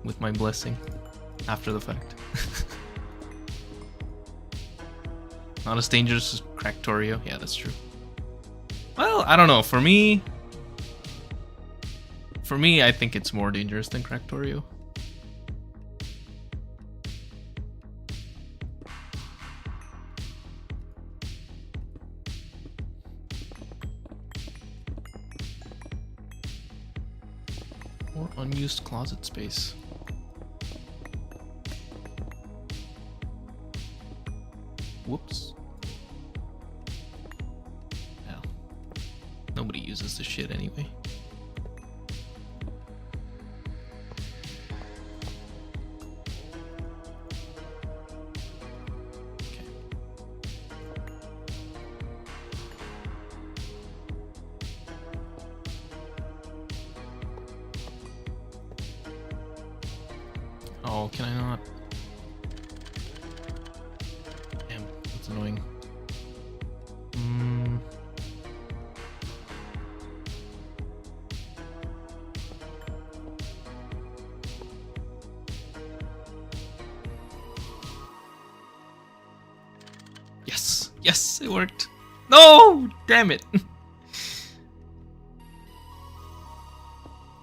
with my blessing after the fact. Not as dangerous as Cractorio. Yeah, that's true. Well, I don't know. For me, I think it's more dangerous than Cractorio. More unused closet space. Whoops. Well, nobody uses this shit anyway. Okay. Oh, can I not? Annoying. Yes, it worked. No, damn it. Okay,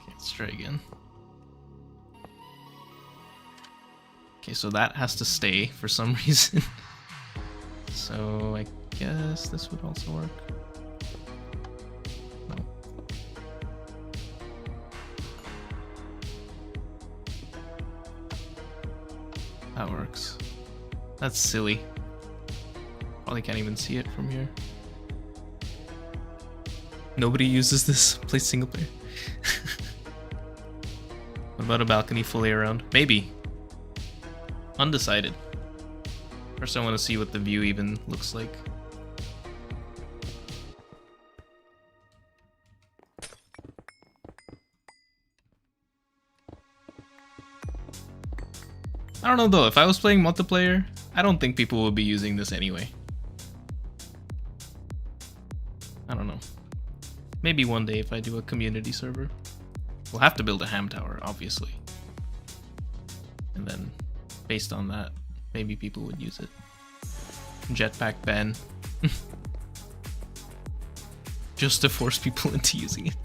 let's try again. Okay, so that has to stay for some reason. So I guess this would also work. No. That works. That's silly. Probably can't even see it from here. Nobody uses this. Play single player. What about a balcony fully around? Maybe. Undecided. First I want to see what the view even looks like. I don't know though, if I was playing multiplayer, I don't think people would be using this anyway. I don't know. Maybe one day if I do a community server. We'll have to build a ham tower, obviously. And then, based on that, maybe people would use it. Jetpack ban. Just to force people into using it.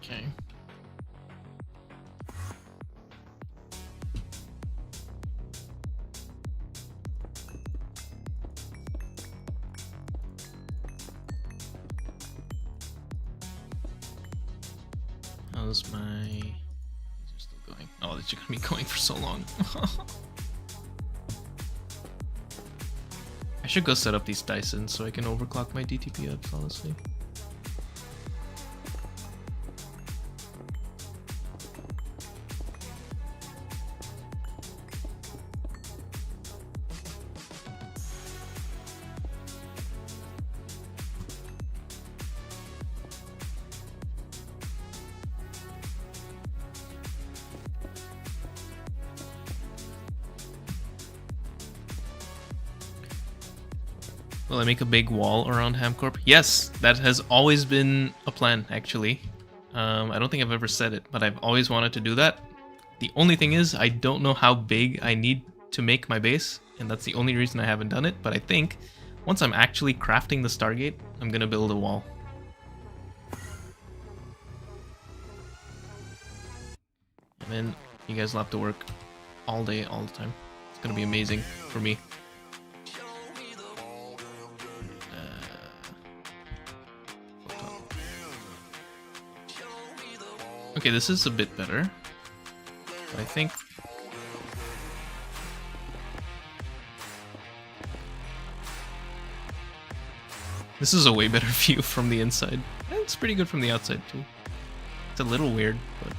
Okay. How's my... These are still going. Oh, these are gonna be going for so long. I should go set up these Dyson so I can overclock my DTP ups, honestly. Will I make a big wall around HamCorp? Yes, that has always been a plan, actually. I don't think I've ever said it, but I've always wanted to do that. The only thing is, I don't know how big I need to make my base, and that's the only reason I haven't done it, but I think once I'm actually crafting the Stargate, I'm gonna build a wall. And then you guys will have to work all day, all the time. It's gonna be amazing for me. Okay, this is a bit better, but I think this is a way better view from the inside. And it's pretty good from the outside too. It's a little weird, but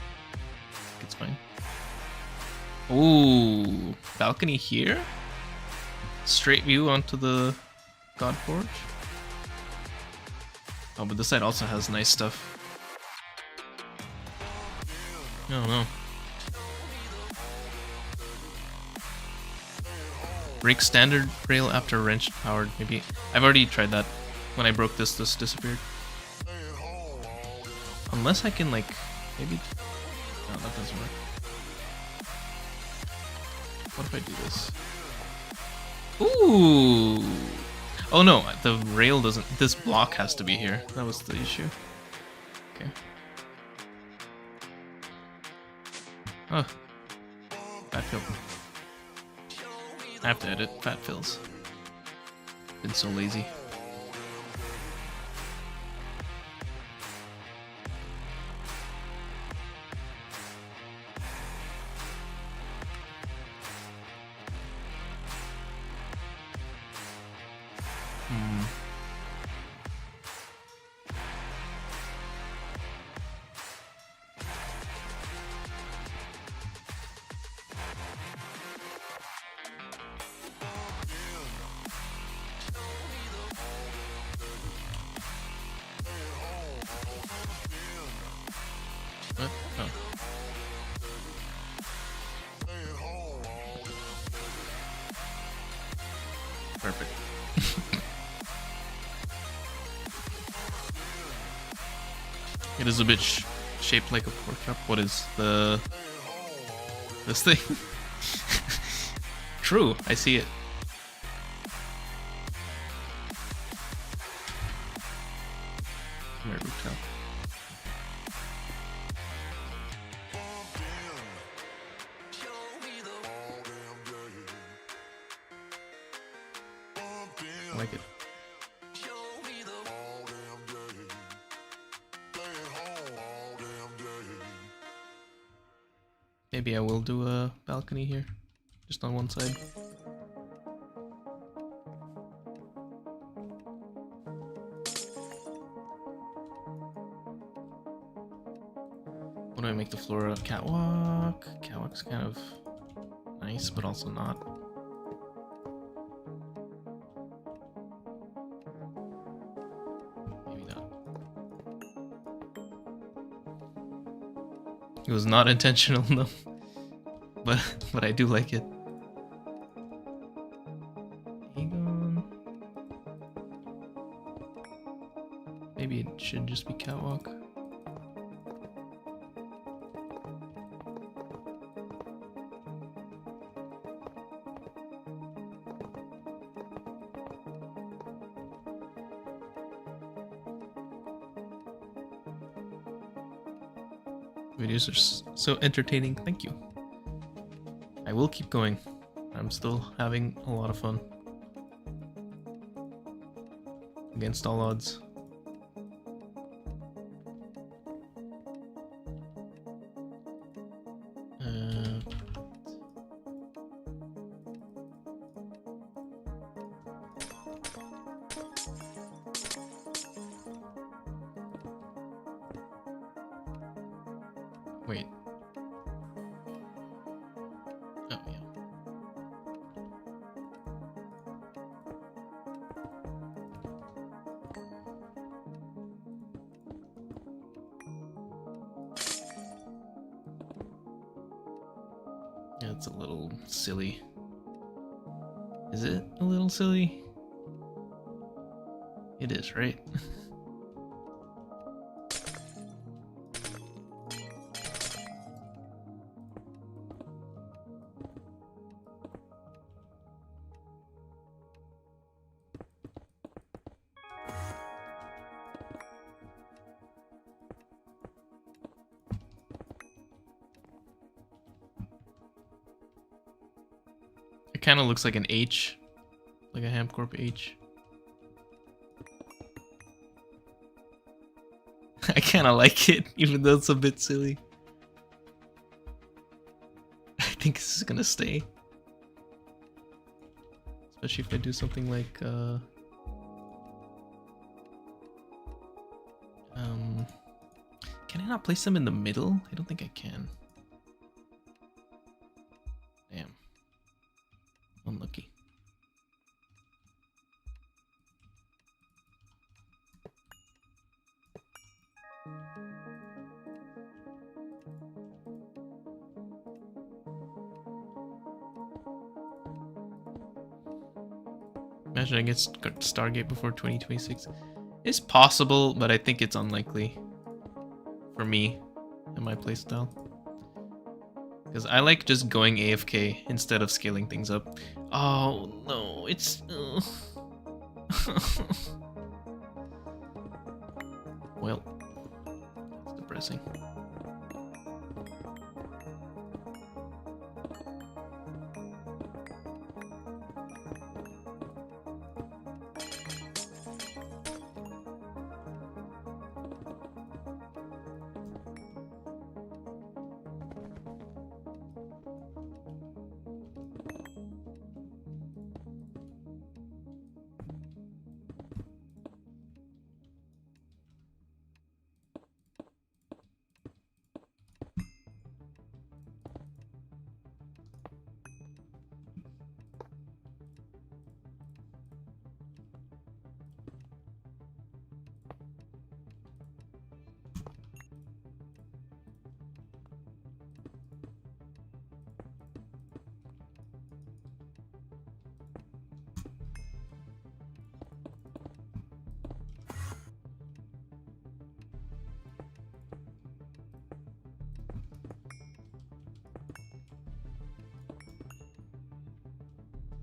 it's fine. Ooh, balcony here? straight view onto the God Forge. Oh, but this side also has nice stuff. I don't know. Break standard rail after wrench powered, maybe. I've already tried that. When I broke this disappeared. Unless I can, like, maybe... No, that doesn't work. What if I do this? Ooh! Oh no, the rail doesn't... This block has to be here. That was the issue. Okay. Oh. Fat fill. I have to edit fat fills. Been so lazy. What? Oh. Perfect. It is a bit shaped like a pork chop. What is this thing? True, I see it. Come here, Rooftop. I like it. Maybe I will do a balcony here, just on one side. What do I make the floor a catwalk? Catwalk's kind of nice, but also not. Maybe not. It was not intentional, no. But I do like it. Aegon. Maybe it should just be catwalk. Videos are so entertaining. Thank you. I will keep going. I'm still having a lot of fun. Against all odds. Wait. Oh, yeah. Yeah, it's a little silly. Is it a little silly? It is, right? It kind of looks like an H, like a HamCorp H. I kind of like it, even though it's a bit silly. I think this is gonna stay. Especially if I do something like, can I not place them in the middle? I don't think I can. Damn. Unlucky. Imagine I get Stargate before 2026. It's possible, but I think it's unlikely for me and my playstyle. Because I like just going AFK instead of scaling things up. Oh no, it's... Well, it's depressing.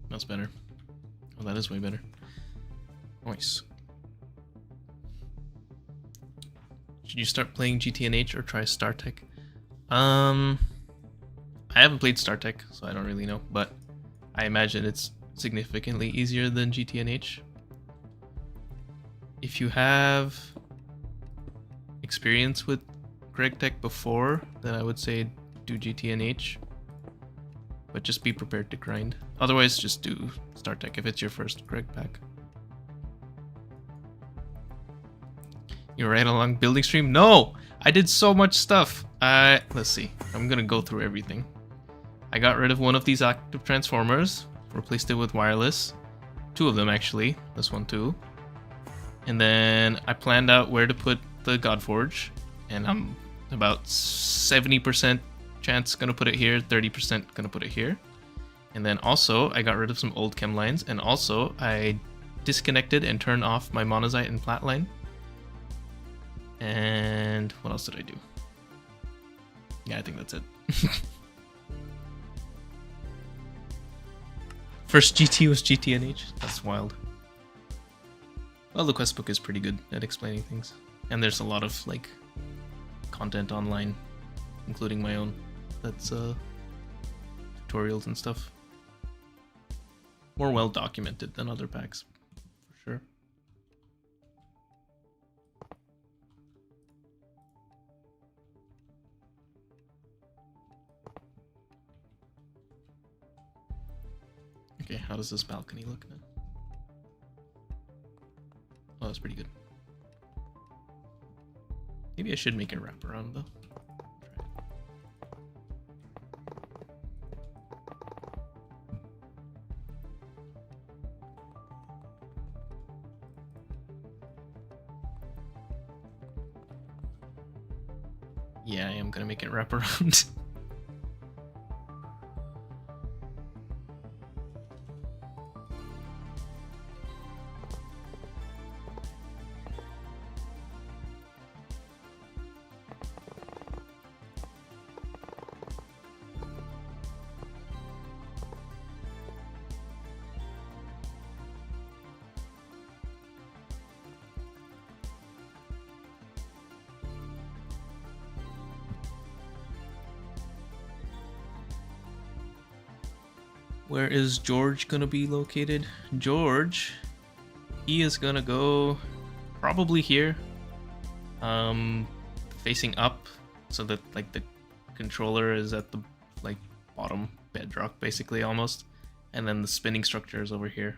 That's better. Oh, that is way better. Nice. Should you start playing GTNH or try StarTech? I haven't played StarTech, so I don't really know, but I imagine it's significantly easier than GTNH. If you have experience with GregTech before, then I would say do GTNH. But just be prepared to grind. Otherwise, just do StarTech if it's your first Greg pack. You're right along building stream? No! I did so much stuff. Let's see. I'm gonna go through everything. I got rid of one of these active transformers. Replaced it with wireless. 2 of them, actually. This one, too. And then I planned out where to put the Godforge. And I'm about 70% chance gonna put it here, 30% gonna put it here. And then also I got rid of some old chem lines, and also I disconnected and turned off my monazite and plat line. And what else did I do? Yeah, I think that's it. First GT was GTNH. That's wild. Well, the quest book is pretty good at explaining things, and there's a lot of like content online, including my own. That's tutorials and stuff. More well documented than other packs, for sure. Okay, how does this balcony look now? Oh, that's pretty good. Maybe I should make it wrap around though. Yeah, I am gonna make it wrap around. Where is George gonna be located? George, he is gonna go probably here, facing up, so that like the controller is at the like bottom bedrock basically almost, and then the spinning structure is over here.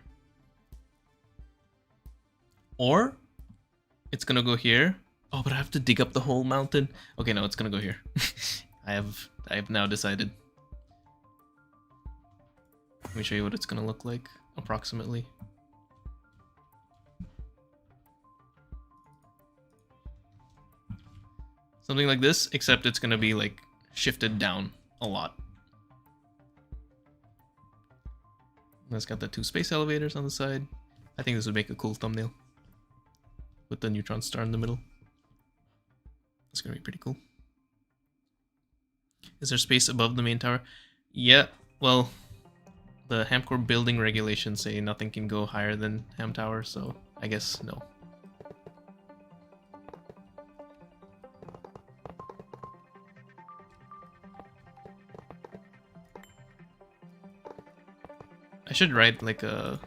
Or it's gonna go here. Oh, but I have to dig up the whole mountain. Okay, no, it's gonna go here. I have now decided. Let me show you what it's gonna look like, approximately. Something like this, except it's gonna be like shifted down a lot. And it's got the 2 space elevators on the side. I think this would make a cool thumbnail with the neutron star in the middle. It's gonna be pretty cool. Is there space above the main tower? Yeah, well, the HamCorp building regulations say nothing can go higher than Ham Tower, so I guess no. I should write like a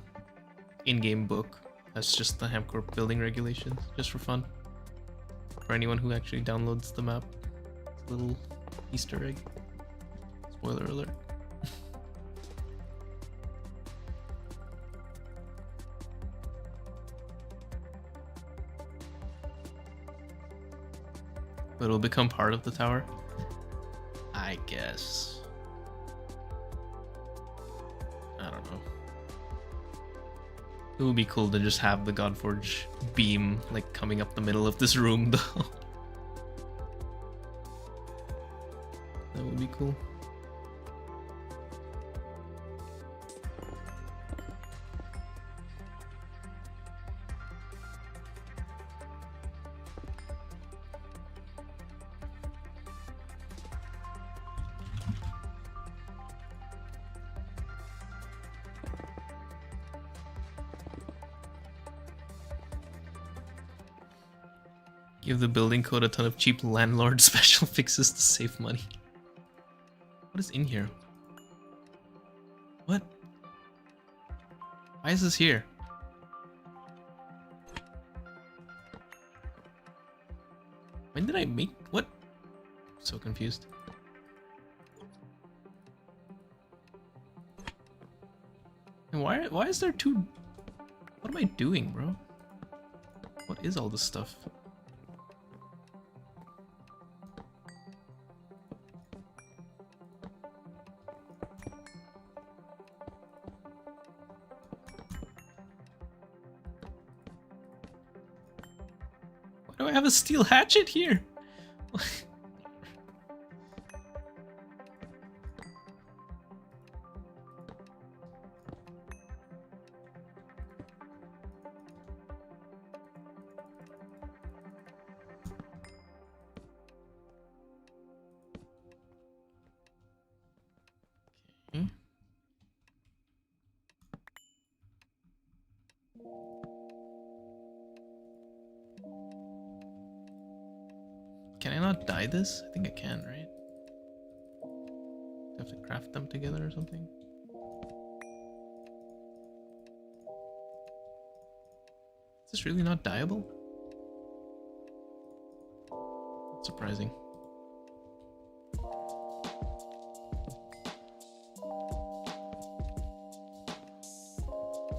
in-game book that's just the HamCorp building regulations, just for fun. For anyone who actually downloads the map. Little Easter egg. Spoiler alert. But it'll become part of the tower? I guess. I don't know. It would be cool to just have the Godforge beam like coming up the middle of this room though. That would be cool. Give the building code a ton of cheap landlord special fixes to save money. What is in here? What? Why is this here? When did I make what? I'm so confused. And why is there two? What am I doing, bro? What is all this stuff? Why do I have a steel hatchet here? Can I not dye this? I think I can, right? I have to craft them together or something? Is this really not dyeable? That's surprising.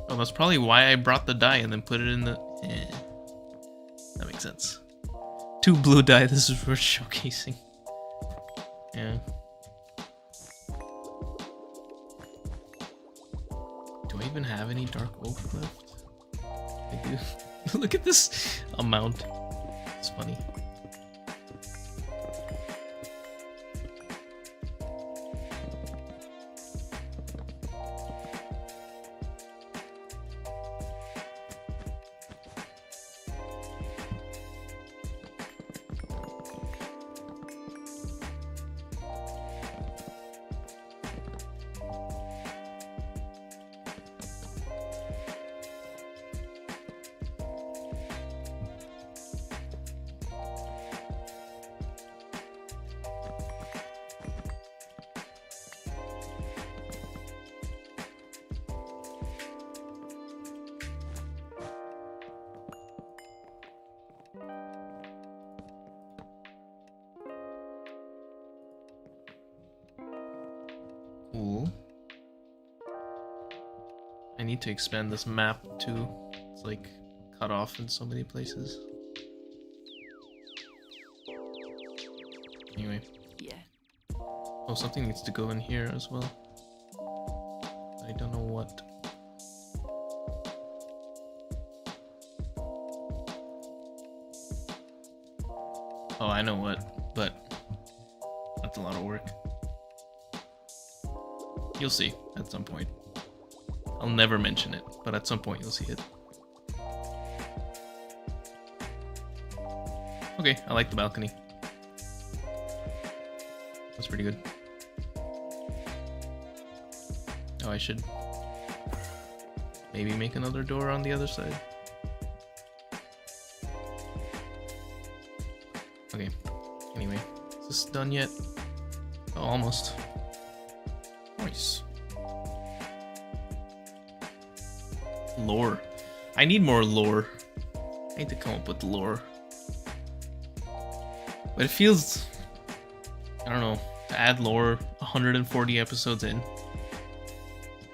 Oh, that's probably why I brought the dye and then put it in the... That makes sense. 2 blue dye, this is worth showcasing. Yeah. Do I even have any dark oak left? I do. Look at this amount. It's funny. Cool. I need to expand this map too. It's like cut off in so many places. Anyway. Yeah. Oh, something needs to go in here as well. I don't know what. Oh, I know what, but that's a lot of work. You'll see at some point. I'll never mention it, but at some point you'll see it. Okay, I like the balcony. That's pretty good. Oh, I should maybe make another door on the other side. Okay, anyway, is this done yet? Oh, almost. Nice. Lore. I need more lore. I need to come up with lore. But it feels, I don't know, to add lore 140 episodes in.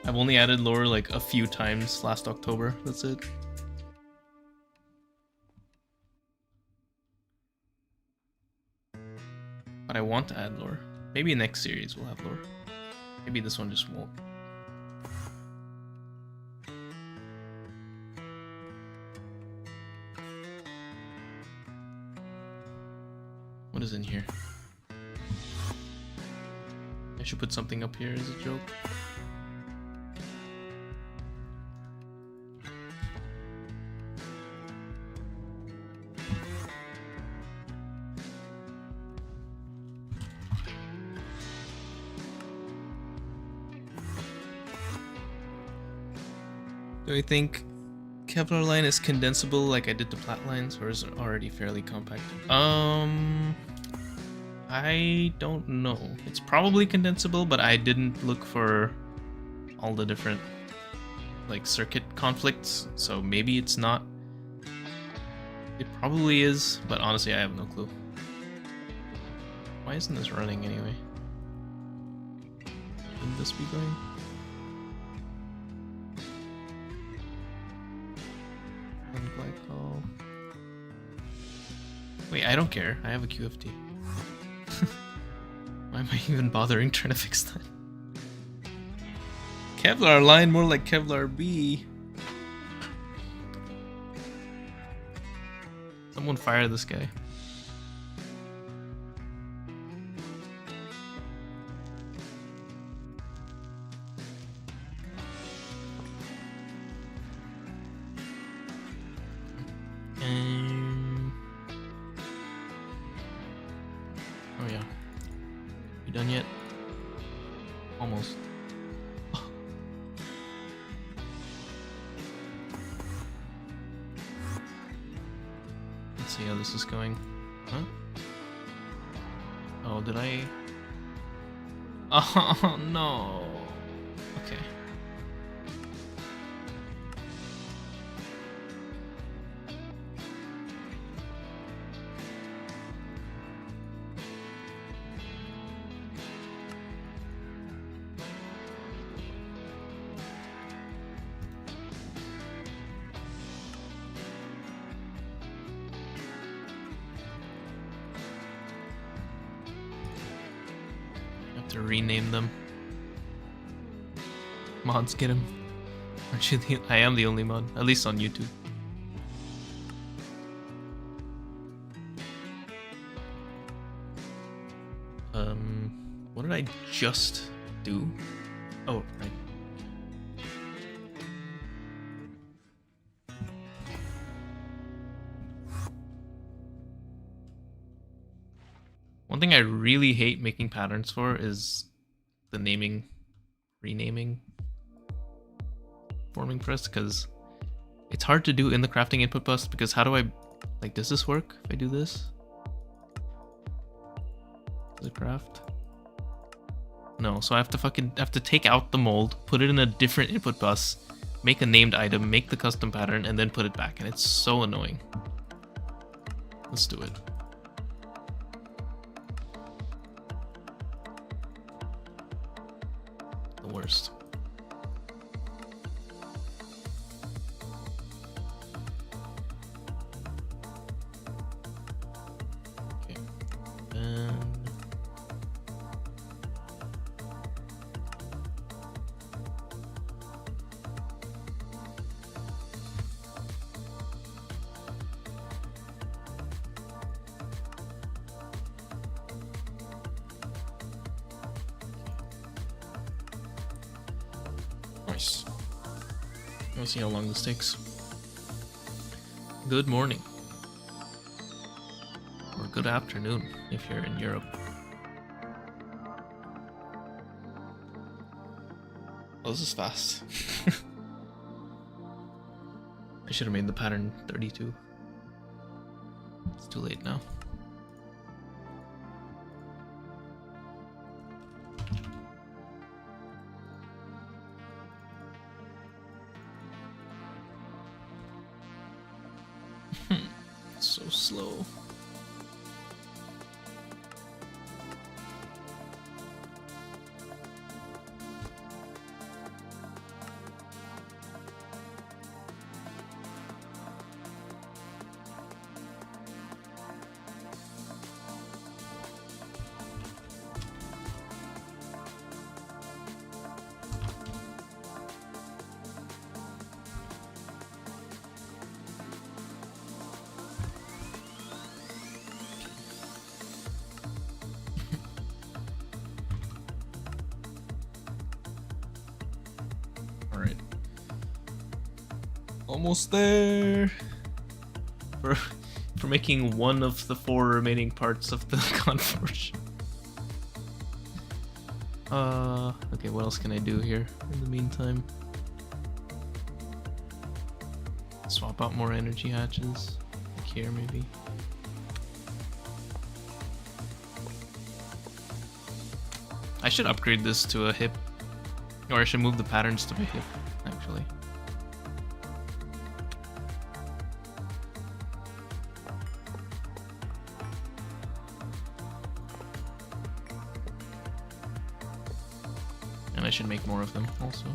I've only added lore like a few times last October. That's it. But I want to add lore. Maybe next series will have lore. Maybe this one just won't. What is in here? I should put something up here as a joke. Do I think Kevlar line is condensable like I did the plat lines, or is it already fairly compact? I don't know. It's probably condensable, but I didn't look for all the different like circuit conflicts, so maybe it's not. It probably is, but honestly I have no clue. Why isn't this running anyway? Shouldn't this be going? Glycol. Wait, I don't care. I have a QFT. Why am I even bothering trying to fix that? Kevlar line, more like Kevlar B. Someone fire this guy. Oh yeah. You done yet? Almost. Let's see how this is going. Huh? Oh, did I? Oh no. Okay. To rename them. Mods, get him. Aren't you the? I am the only mod, at least on YouTube. What did I just do? Oh, right. One thing I really hate making patterns for is the naming, renaming, forming press, because it's hard to do in the crafting input bus, because how do I, like, does this work if I do this? Does it craft? No, so I have to take out the mold, put it in a different input bus, make a named item, make the custom pattern, and then put it back, and it's so annoying. Let's do it. The worst. Okay. And nice. We'll see how long this takes. Good morning. good afternoon if you're in Europe. Oh, this is fast. I should have made the pattern 32. It's too late now. So slow. Alright. Almost there. For making one of the 4 remaining parts of the Conforge. Okay, what else can I do here in the meantime? Swap out more energy hatches. Like here, maybe. I should upgrade this to a hip. Or I should move the patterns to my hip, actually. And I should make more of them also.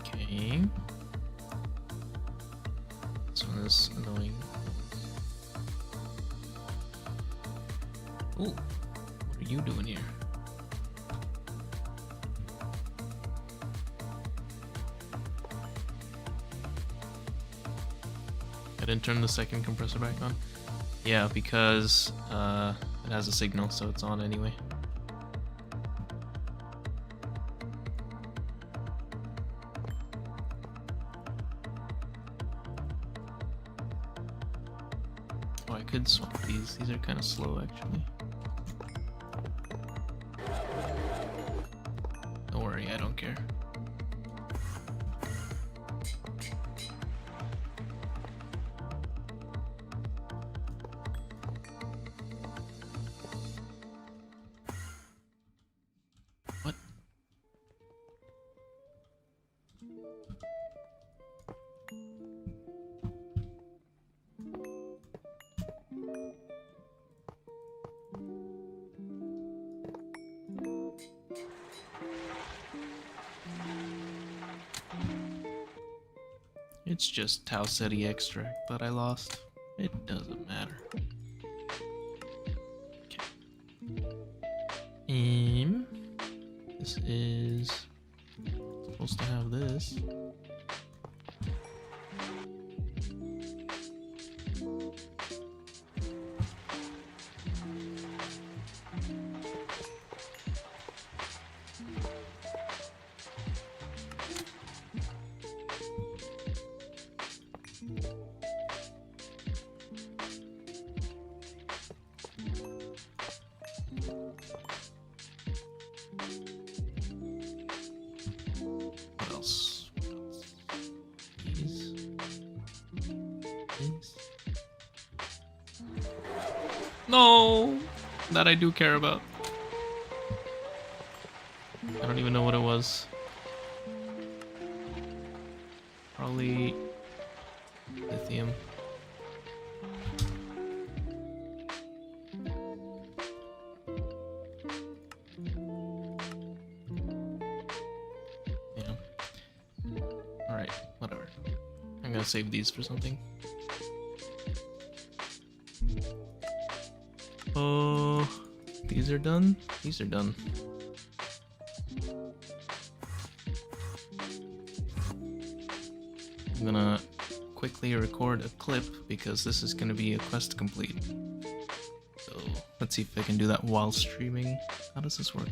Okay. This one is annoying. Ooh, what are you doing here? I didn't turn the second compressor back on. Yeah, because it has a signal, so it's on anyway. Oh, I could swap these. These are kind of slow, actually. Don't worry, I don't care. What? It's just Tau Ceti extract that I lost. It doesn't matter. Okay. This is supposed to have this. What else? These. No! That I do care about. I don't even know what it was. Probably lithium. Alright, whatever. I'm gonna save these for something. Oh, these are done? These are done. I'm gonna quickly record a clip because this is gonna be a quest complete. So let's see if I can do that while streaming. How does this work?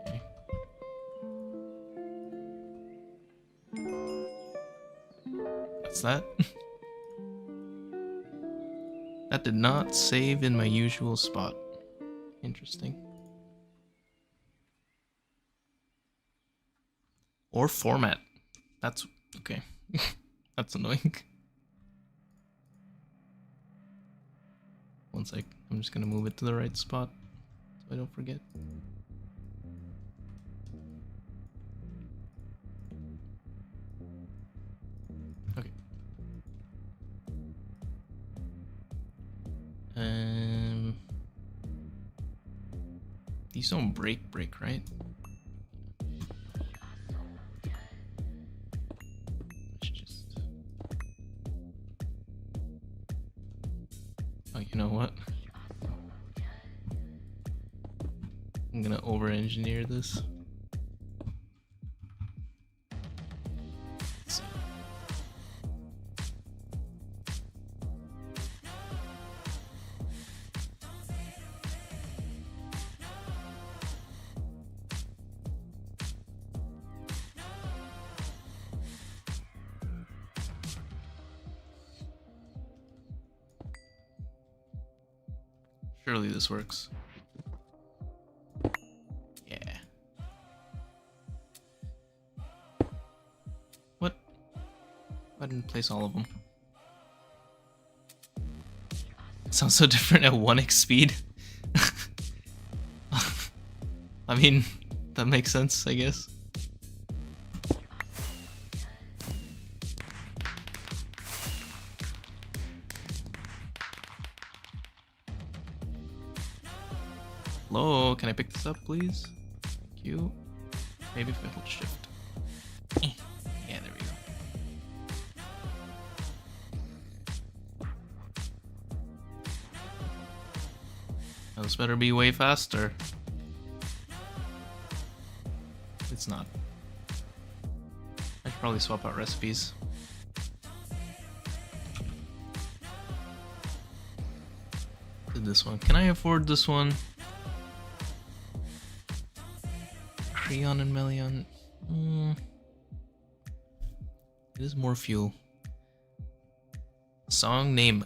Okay. That's that. That did not save in my usual spot. Interesting. Or format. That's okay. That's annoying. One sec. I'm just gonna move it to the right spot so I don't forget. Okay. These don't break, right? Oh, you know what? I'm gonna over-engineer this. Let's see. Surely this works. Yeah. What? I didn't place all of them. It sounds so different at 1x speed. I mean, that makes sense, I guess. Hello, can I pick this up, please? Thank you. Maybe if I hold shift. Yeah, there we go. Now this better be way faster. It's not. I should probably swap out recipes. Did this one. Can I afford this one? Creon and Melion. It is more fuel. Song name.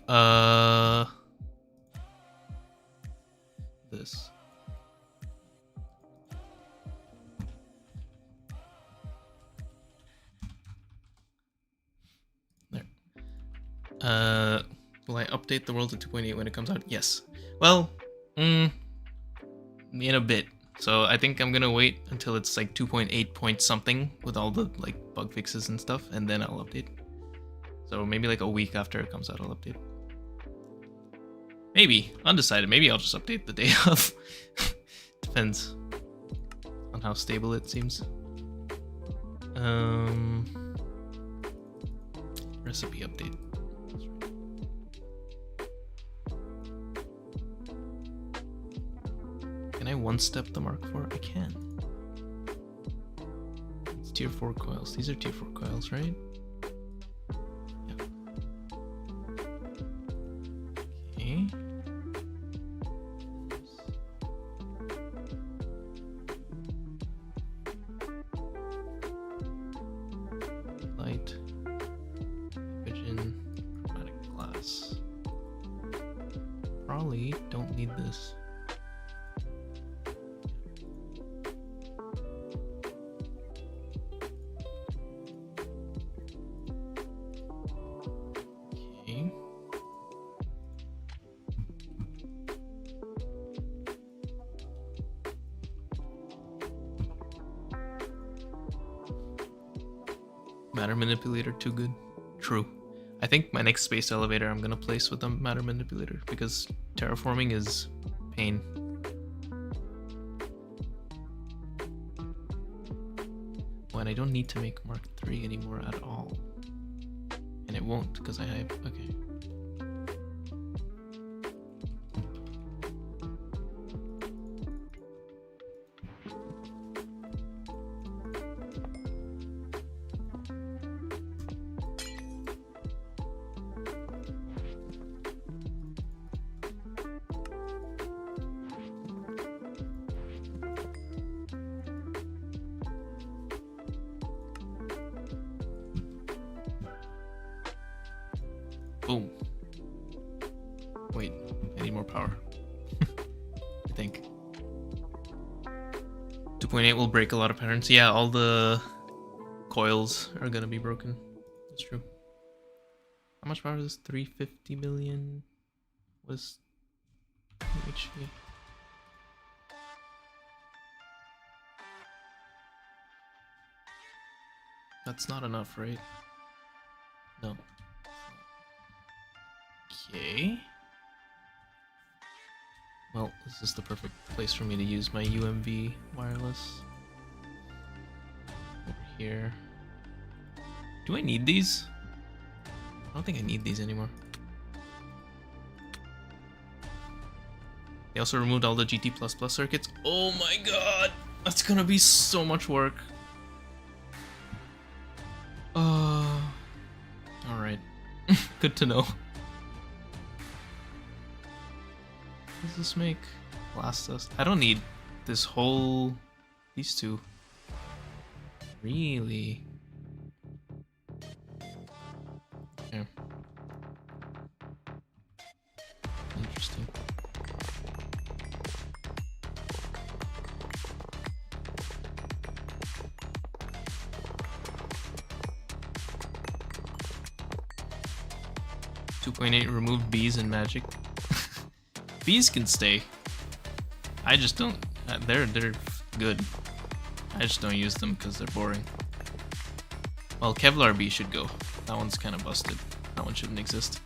This. There. Will I update the world to 2.8 when it comes out? Yes. Well, in a bit. So I think I'm gonna wait until it's like 2.8 point something with all the like bug fixes and stuff, and then I'll update. So maybe like a week after it comes out, I'll update. Maybe, undecided. Maybe I'll just update the day of. Depends on how stable it seems. Recipe update. Can I one-step the Mark IV? I can. It's tier 4 coils. These are tier 4 coils, right? Yeah. Okay. Light. Vision. Chromatic glass. Probably don't need this. Matter manipulator too good. True. I think my next space elevator I'm gonna place with the matter manipulator because terraforming is pain. When I don't need to make Mark III anymore at all. And it won't because I have okay. Boom. Wait, I need more power. I think. 2.8 will break a lot of patterns. Yeah, all the coils are gonna be broken. That's true. How much power is this? 350 million? Was HP? That's not enough, right? No. Okay. Well, this is the perfect place for me to use my UMV wireless. Over here. Do I need these? I don't think I need these anymore. They also removed all the GT++ circuits. Oh my god! That's gonna be so much work. Alright. Good to know. What does this make? Blast us. I don't need this whole... these two. Really? Okay. Interesting. Remove bees and magic. Bees can stay. I just don't. They're good. I just don't use them because they're boring. Well, Kevlar bee should go. That one's kind of busted. That one shouldn't exist.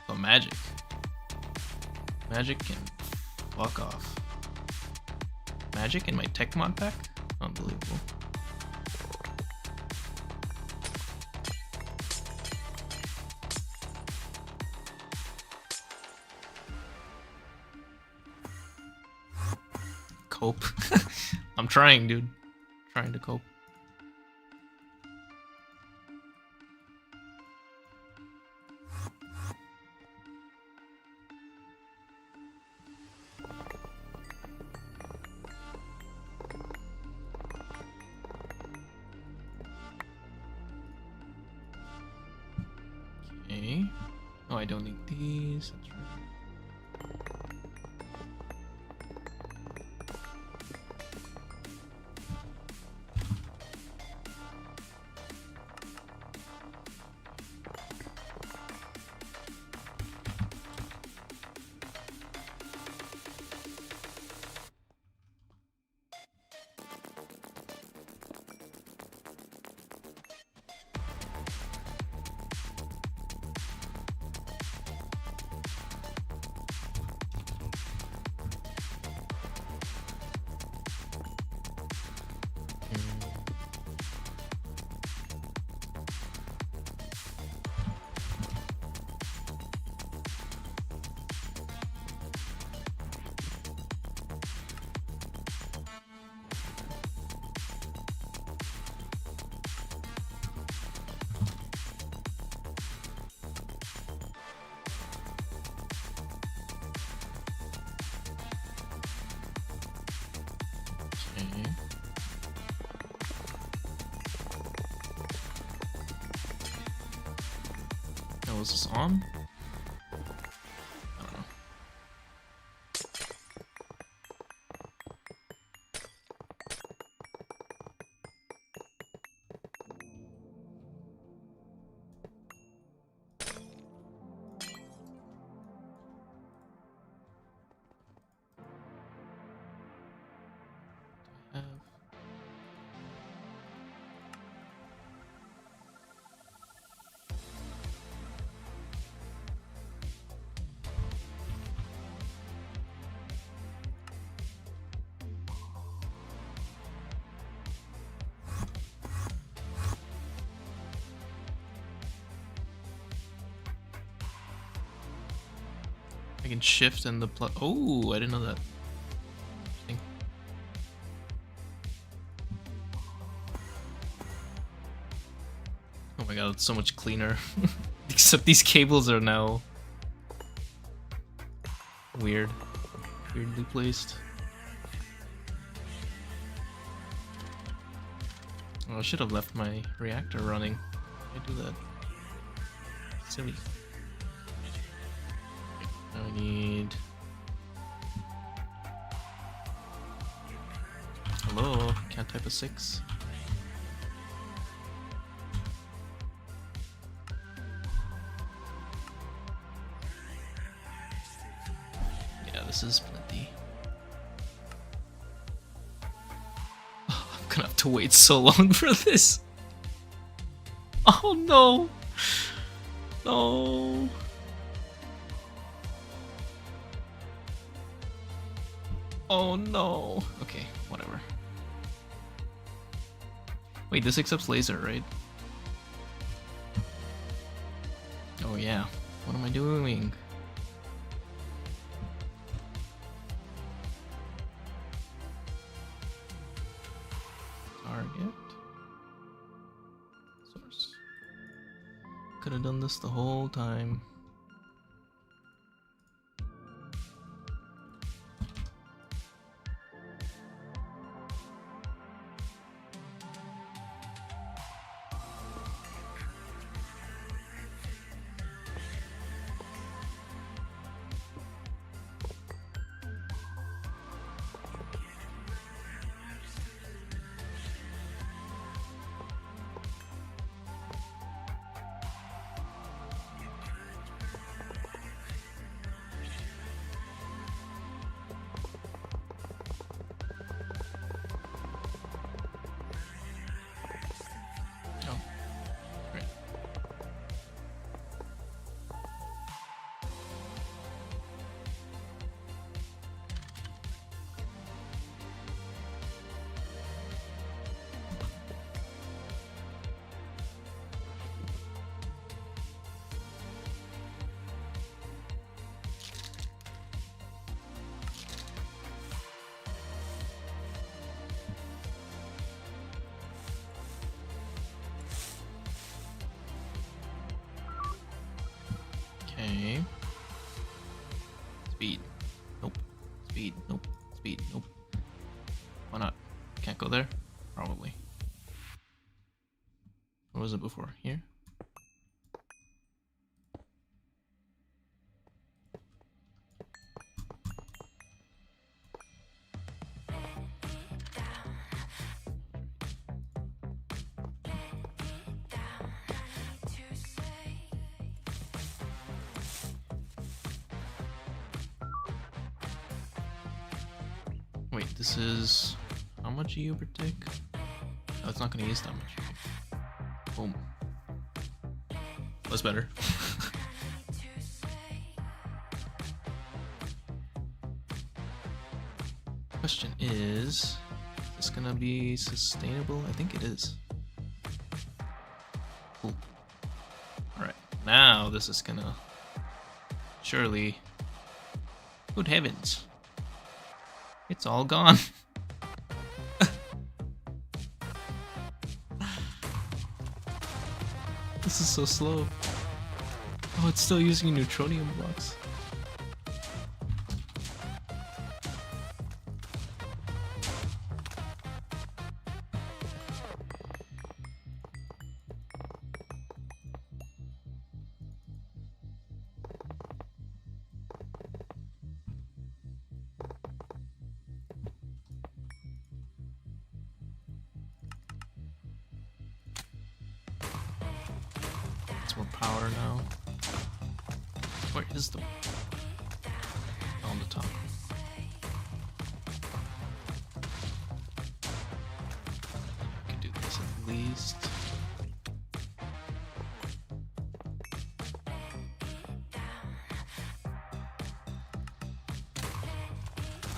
Oh, magic. Magic can fuck off. Magic in my tech mod pack? Unbelievable. Cope. I'm trying, dude. Trying to cope. Okay. Oh, I don't need these. That's right. Oh, is this on? I don't know. Do I have... I can shift and the plug. Oh, I didn't know that. Interesting. Oh my god, it's so much cleaner. Except these cables are now weirdly placed. Oh, I should have left my reactor running. I do that. Silly. Now I need. Hello, can't type a 6. Yeah, this is plenty. Oh, I'm gonna have to wait so long for this. Oh no! No! Oh no! Okay, whatever. Wait, this accepts laser, right? Oh yeah. What am I doing? Target. Source. Could have done this the whole time. Okay. Speed. Nope. Speed. Nope. Speed. Nope. Why not? Can't go there? Probably. What was it before? Here? Wait, this is how much EU per tick? Oh, it's not going to use that much. Boom. That's better. Question is this going to be sustainable? I think it is. Cool. Alright, now this is going to surely... Good heavens. It's all gone. This is so slow. Oh, it's still using neutronium blocks. More power now. Where is the on the top? I can do this at least.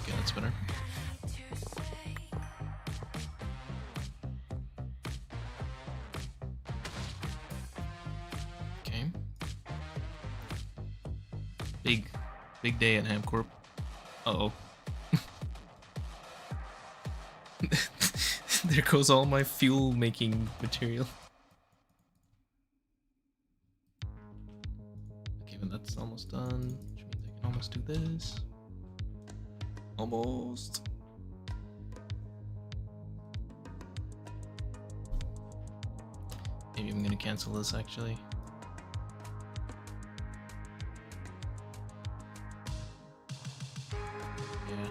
Okay, that's better. Big day at HamCorp. Uh-oh. There goes all my fuel making material. Okay, but that's almost done, which means I can almost do this. Almost. Maybe I'm gonna cancel this actually. Yeah.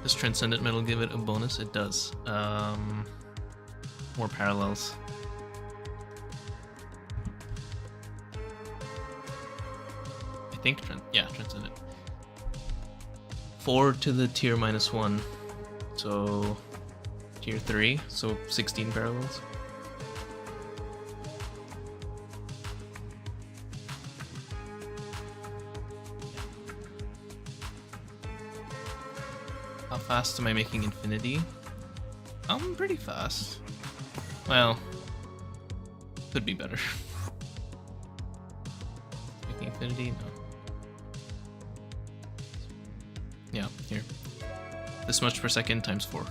Does Transcendent Metal give it a bonus? It does. More parallels. I think, yeah, Transcendent. 4 to the tier -1. So, tier 3, so 16 parallels. How fast am I making Infinity? I'm pretty fast. Well, could be better. Making Infinity? No. Yeah, here. This much per second times 4.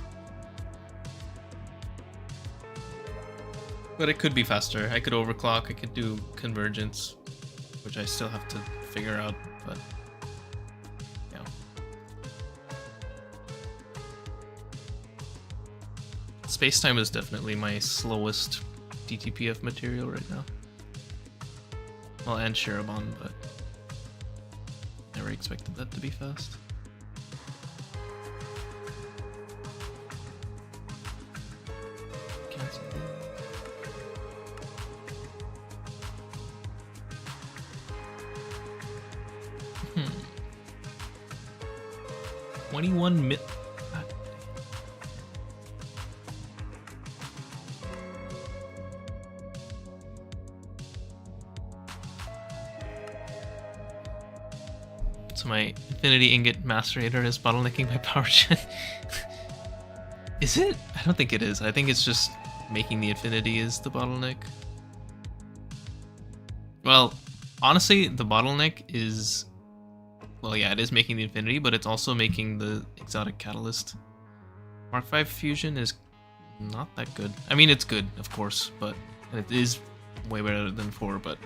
But it could be faster. I could overclock, I could do convergence, which I still have to figure out, but yeah. Spacetime is definitely my slowest DTPF material right now. Well, and Shirabon, but never expected that to be fast. Cancel. 21 mid. So my Infinity Ingot Macerator is bottlenecking my power gen. Is it? I don't think it is. I think it's just making the Infinity is the bottleneck. Well, honestly, the bottleneck is... Well, yeah, it is making the Infinity, but it's also making the Exotic Catalyst. Mark V Fusion is not that good. I mean, it's good, of course, but it is way better than 4, but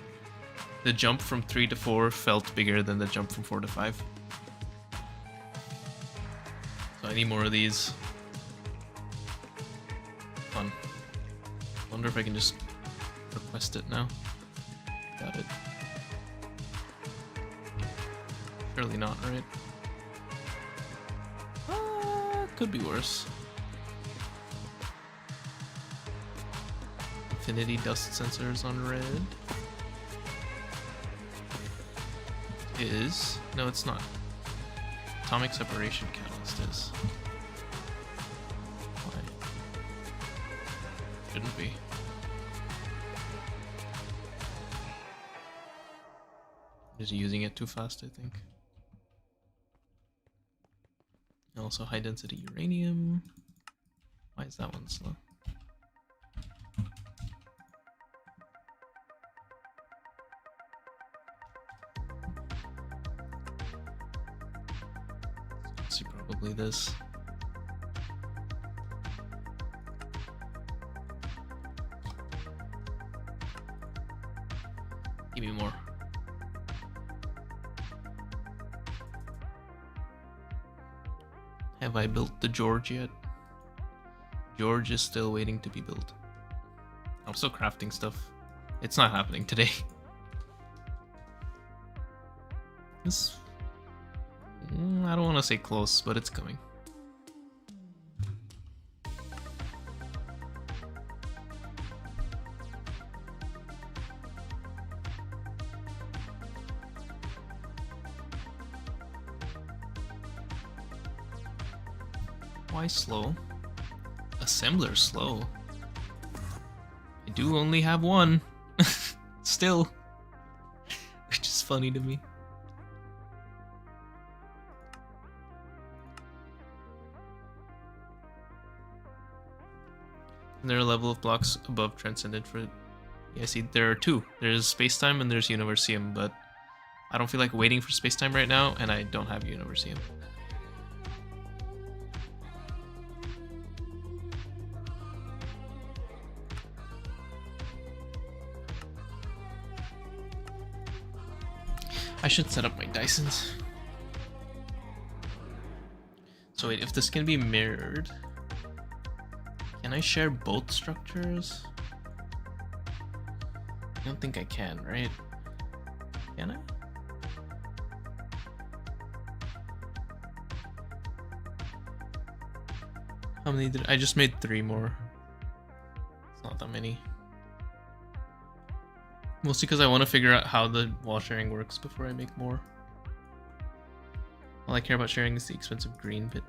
the jump from 3 to 4 felt bigger than the jump from 4 to 5. So I need more of these. Fun. Wonder if I can just request it now. Got it. Surely not, right? Could be worse. Infinity dust sensors on red. Is... No, it's not. Atomic separation catalyst is. Why? Shouldn't be. Just using it too fast, I think. Also high density uranium. Why is that one slow? Let's see, probably this. Give me more. Have I built the George yet? George is still waiting to be built. I'm still crafting stuff. It's not happening today. This... I don't want to say close, but it's coming. Why slow? Assembler slow. I do only have one. Still. Which is funny to me. Is there a level of blocks above Transcendent for it? Yeah, see, there are 2. There's Spacetime and there's Universium, but I don't feel like waiting for Spacetime right now, and I don't have Universium. I should set up my Dysons. So wait, if this can be mirrored, Can I share both structures? I don't think I can, right? Can I? How many did I just made 3 more? It's not that many. Mostly because I want to figure out how the wall sharing works before I make more. All I care about sharing is the expensive green bit.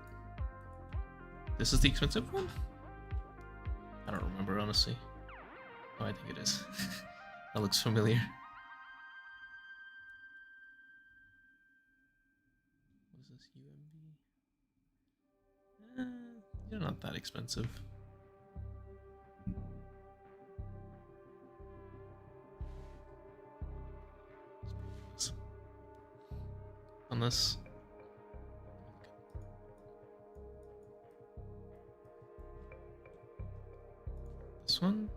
This is the expensive one? I don't remember, honestly. Oh, I think it is. That looks familiar. What is this, UMB? They're not that expensive. Unless... This one?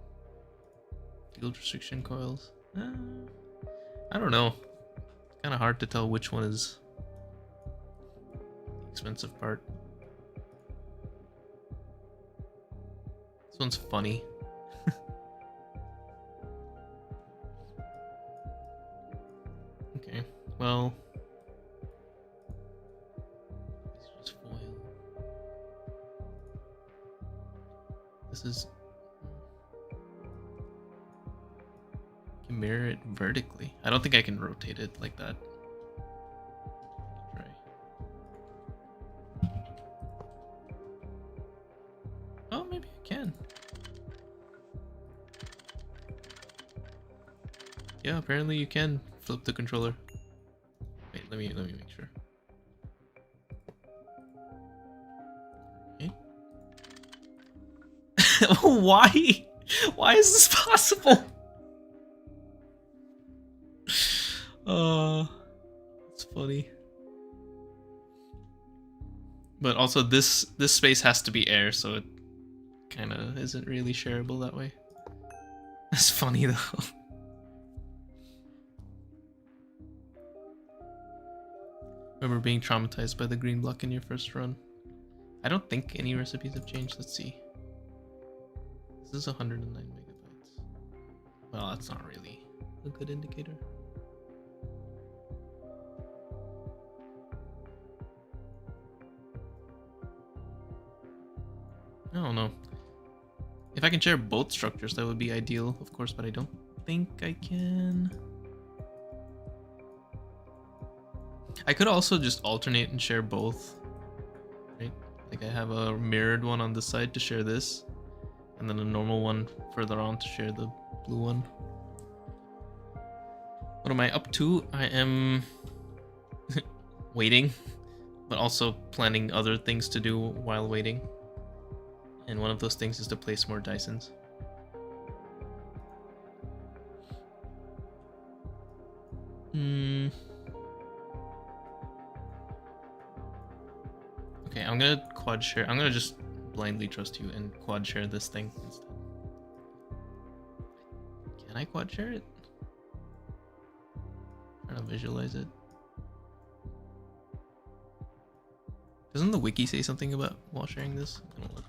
Field restriction coils? I don't know. Kind of hard to tell which one is the expensive part. This one's funny. Okay, well... This is just foil. This is... Mirror it vertically. I don't think I can rotate it like that. Try. Oh, maybe I can. Yeah, apparently you can flip the controller. Wait, let me make sure. Okay. Why? Why is this possible? It's funny. But also this space has to be air, so it kind of isn't really shareable that way. That's funny though. Remember being traumatized by the green block in your first run? I don't think any recipes have changed. Let's see. This is 109 megabytes. Well, that's not really a good indicator. I don't know. If I can share both structures, that would be ideal, of course, but I don't think I can. I could also just alternate and share both, right? Like I have a mirrored one on this side to share this, and then a normal one further on to share the blue one. What am I up to? I am waiting, but also planning other things to do while waiting. And one of those things is to place more Dysons. Okay, I'm gonna quad share. I'm gonna just blindly trust you and quad share this thing instead. Can I quad share it? I'm trying to visualize it. Doesn't the wiki say something about wall sharing this? I'm gonna look.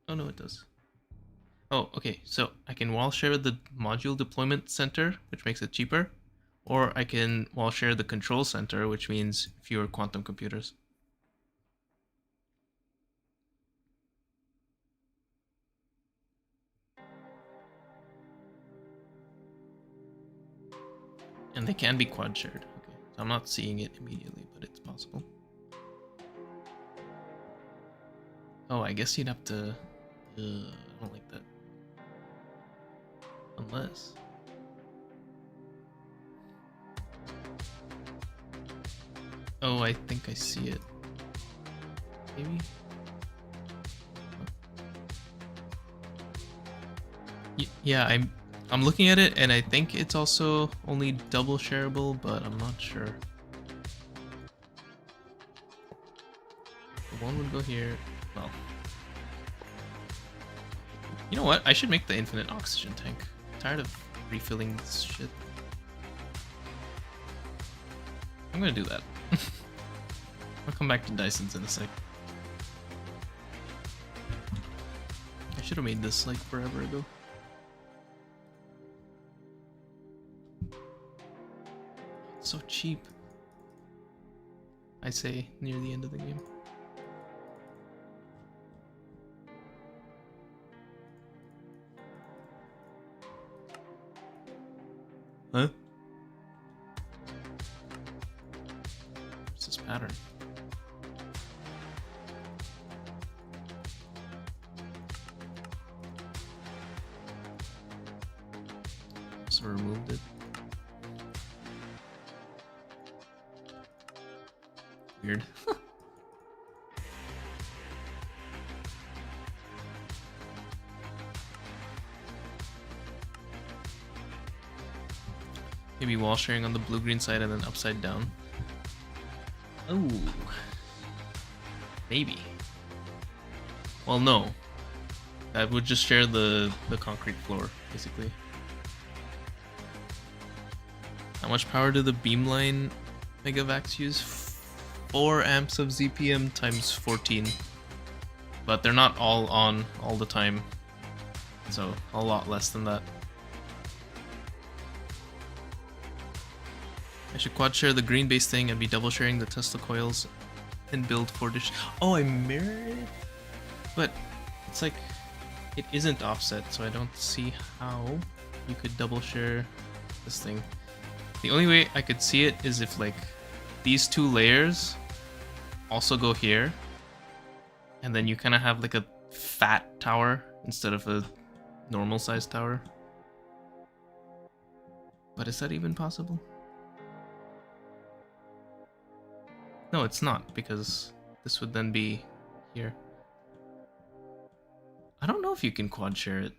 Oh no, it does. Oh, okay, so I can wall share the module deployment center, which makes it cheaper, or I can wall share the control center, which means fewer quantum computers. And they can be quad shared. Okay, so I'm not seeing it immediately, but it's possible. Oh, I guess you'd have to... I don't like that. Unless... Oh, I think I see it. Maybe? Yeah, I'm looking at it, and I think it's also only double shareable, but I'm not sure. The one would go here. Well, you know what? I should make the infinite oxygen tank. I'm tired of refilling this shit. I'm gonna do that. I'll come back to Dyson's in a sec. I should have made this like forever ago. It's so cheap. I say near the end of the game. Huh? What's this pattern? So removed it. Weird. Maybe wall sharing on the blue-green side and then upside down. Oh. Maybe. Well, no. That would just share the concrete floor, basically. How much power do the beamline megavacs use? 4 amps of ZPM times 14. But they're not all on all the time. So, a lot less than that. I should quad share the green base thing and be double sharing the Tesla coils and build 4 dish. Oh, I mirrored it? But it's like, it isn't offset, so I don't see how you could double share this thing. The only way I could see it is if like these 2 layers also go here, and then you kind of have like a fat tower instead of a normal sized tower. But is that even possible? No, it's not, because this would then be here. I don't know if you can quad share it.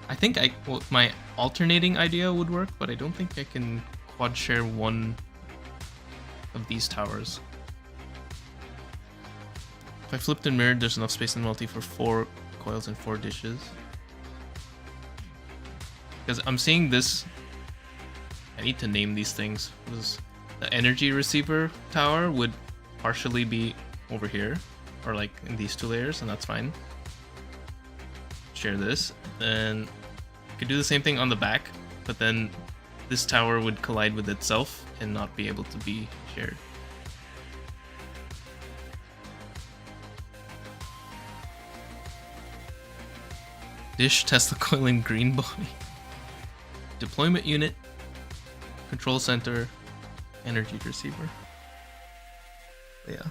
I think well, my alternating idea would work, but I don't think I can quad share one of these towers. If I flipped and mirrored, there's enough space in multi for 4 coils and 4 dishes. Because I'm seeing this. I need to name these things. Because the energy receiver tower would partially be over here, or like in these 2 layers, and that's fine. Share this, and you could do the same thing on the back, but then this tower would collide with itself and not be able to be shared. Dish, Tesla coil, and green body. Deployment unit, control center, energy receiver. Yeah.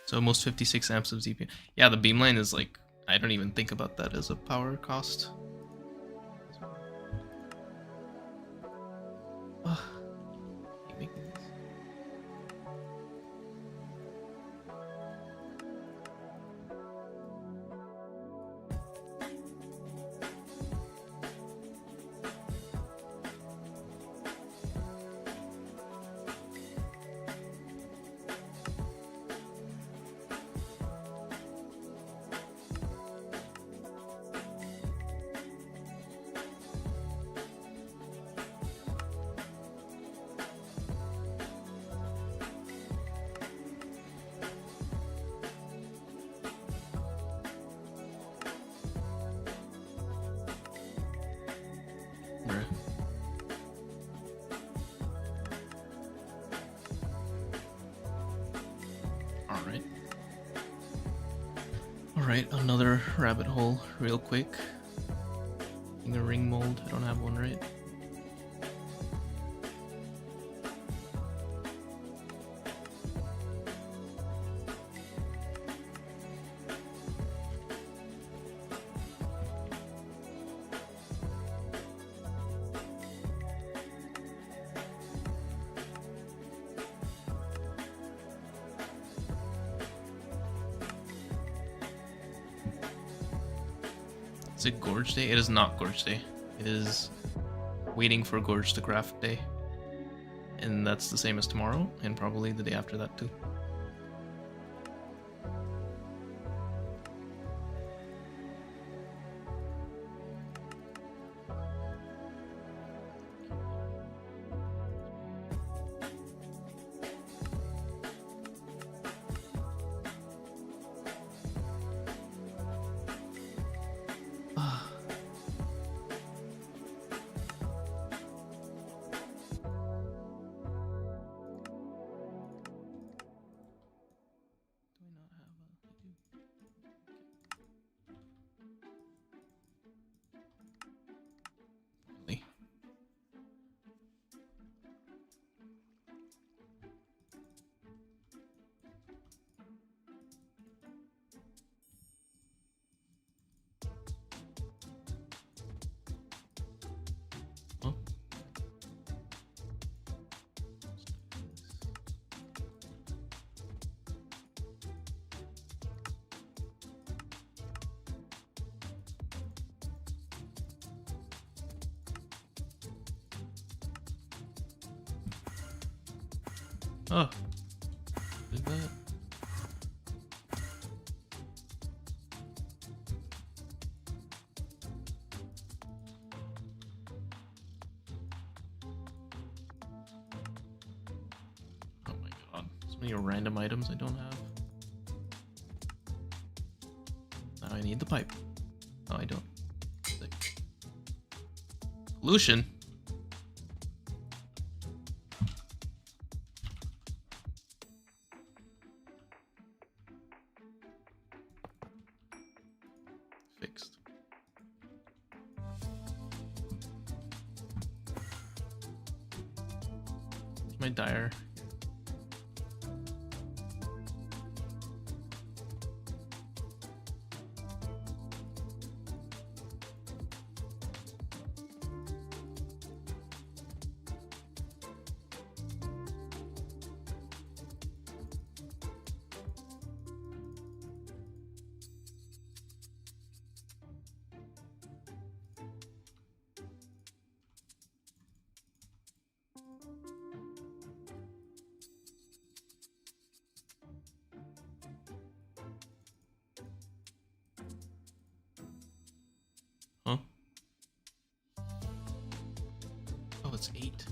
So almost 56 amps of ZPM. Yeah, the beamline is like, I don't even think about that as a power cost. Ugh. Keep making this. Alright, another rabbit hole real quick. In a ring mold, I don't have one, right? Is it Gorge Day? It is not Gorge Day. It is waiting for Gorge to craft day. And that's the same as tomorrow, and probably the day after that too. Oh. Did that? Oh my god. So many random items I don't have. Now I need the pipe. Oh, I don't. Sick. Pollution? Fixed. My dyer. Huh? Oh, it's 8.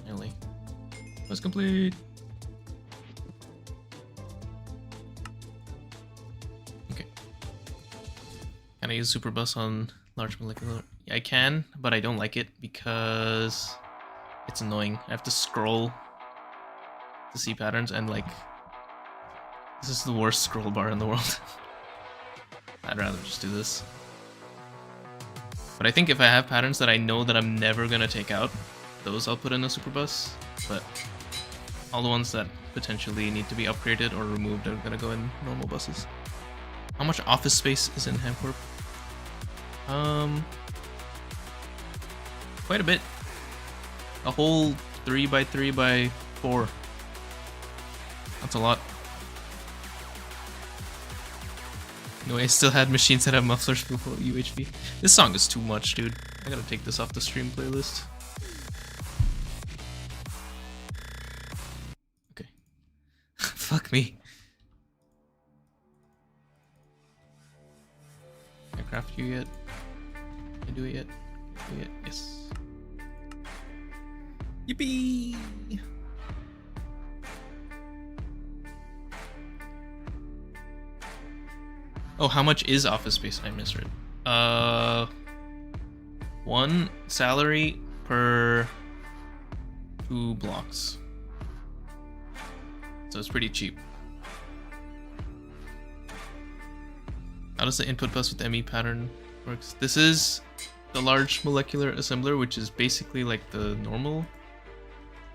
Finally. Quest complete. Okay. Can I use Super Bus on large molecular? Yeah, I can, but I don't like it because it's annoying. I have to scroll to see patterns, and like, this is the worst scroll bar in the world. I'd rather just do this. But I think if I have patterns that I know that I'm never gonna take out, those I'll put in a super bus. But all the ones that potentially need to be upgraded or removed are gonna go in normal buses. How much office space is in HamCorp? Quite a bit. A whole 3x3x4. That's a lot. No, I still had machines that have mufflers before UHB. This song is too much, dude. I gotta take this off the stream playlist. Okay. Fuck me. Can I craft you yet? Can I do it yet? Can I do it? Yes. Yippee! Oh, how much is office space? I misread. 1 salary per 2 blocks. So it's pretty cheap. How does the input bus with ME pattern works? This is the large molecular assembler, which is basically like the normal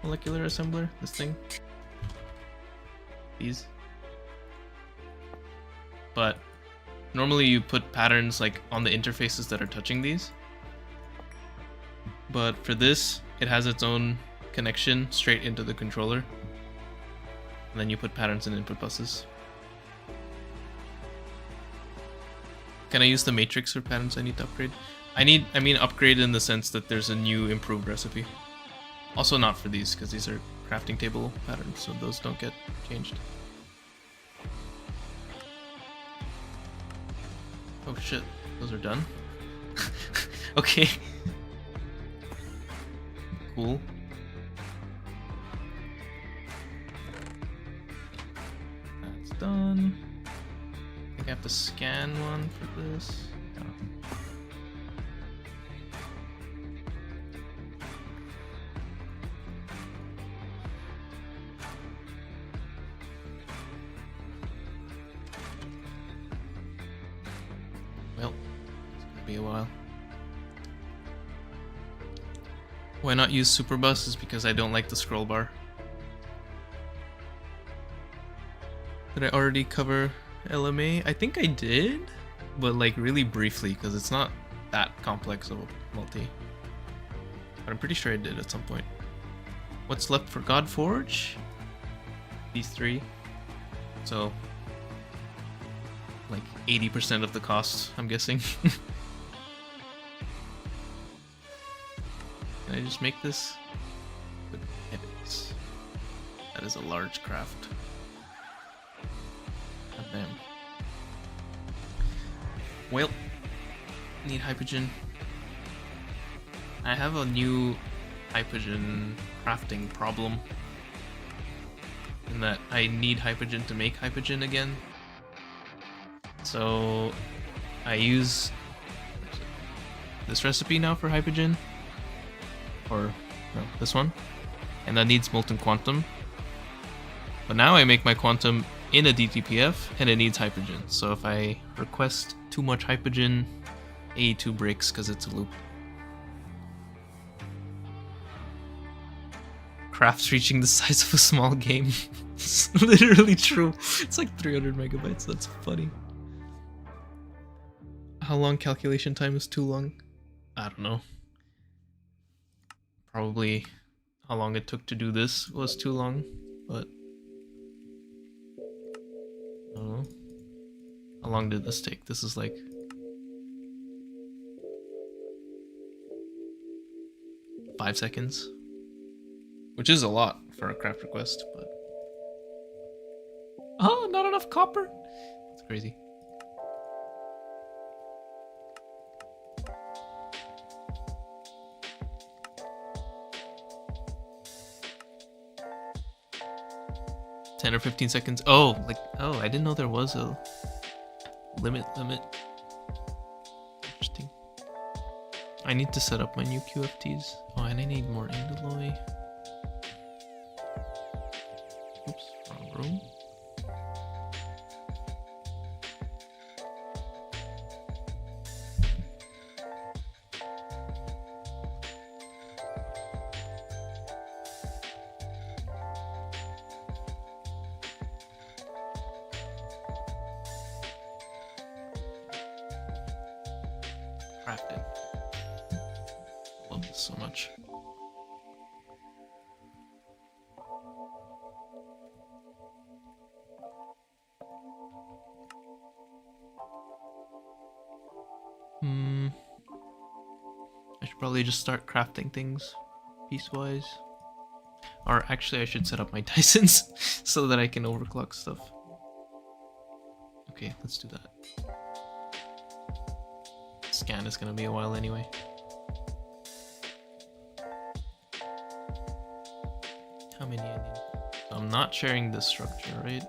molecular assembler, this thing. These. But normally you put patterns like on the interfaces that are touching these. But for this, it has its own connection straight into the controller. And then you put patterns in input buses. Can I use the matrix for patterns I need to upgrade? I mean upgrade in the sense that there's a new improved recipe. Also not for these, because these are crafting table patterns, so those don't get changed. Oh shit, those are done? Okay. Cool. That's done. I think I have to scan one for this. Oh. Well, it's gonna be a while. Why not use Superbus is because I don't like the scroll bar. Did I already cover LMA? I think I did, but like really briefly because it's not that complex of a multi. But I'm pretty sure I did at some point. What's left for Godforge? These 3. So like 80% of the cost, I'm guessing. just make this with pivots? That is a large craft. God damn. Well, need hypogen. I have a new hypogen crafting problem. In that I need hypogen to make hypogen again. So I use this recipe now for hypogen. Or no, this one. And that needs molten quantum. But now I make my quantum in a DTPF and it needs hypogen. So if I request too much hypogen, A2 breaks because it's a loop. Crafts reaching the size of a small game. It's literally true. It's like 300 megabytes. That's funny. How long calculation time is too long? I don't know. Probably how long it took to do this was too long, but I don't know. How long did this take? This is like 5 seconds, which is a lot for a craft request, but oh, not enough copper. That's crazy. $10 or 15 seconds. Oh, like, oh, I didn't know there was a limit. Interesting. I need to set up my new QFTs. Oh, and I need more indoloy. Oops, wrong room. Crafted. Love this so much. I should probably just start crafting things piecewise. Or actually I should set up my Dysons so that I can overclock stuff. Okay, let's do that. Scan is gonna be a while anyway. How many I need? I'm not sharing this structure, right?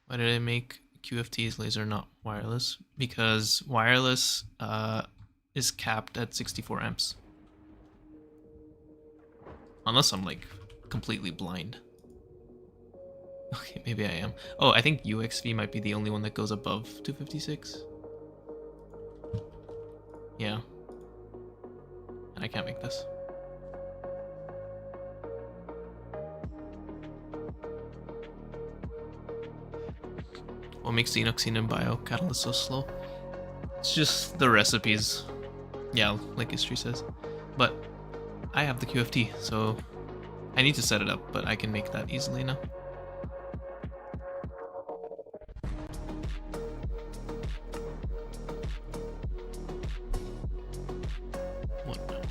Why did I make QFT's laser not wireless? Because wireless is capped at 64 amps. Unless I'm like completely blind. Okay, maybe I am. Oh, I think UXV might be the only one that goes above 256. Yeah. And I can't make this. What makes the Enoxene biocatalyst so slow? It's just the recipes. Yeah, like history says. But I have the QFT, so I need to set it up, but I can make that easily now. What now?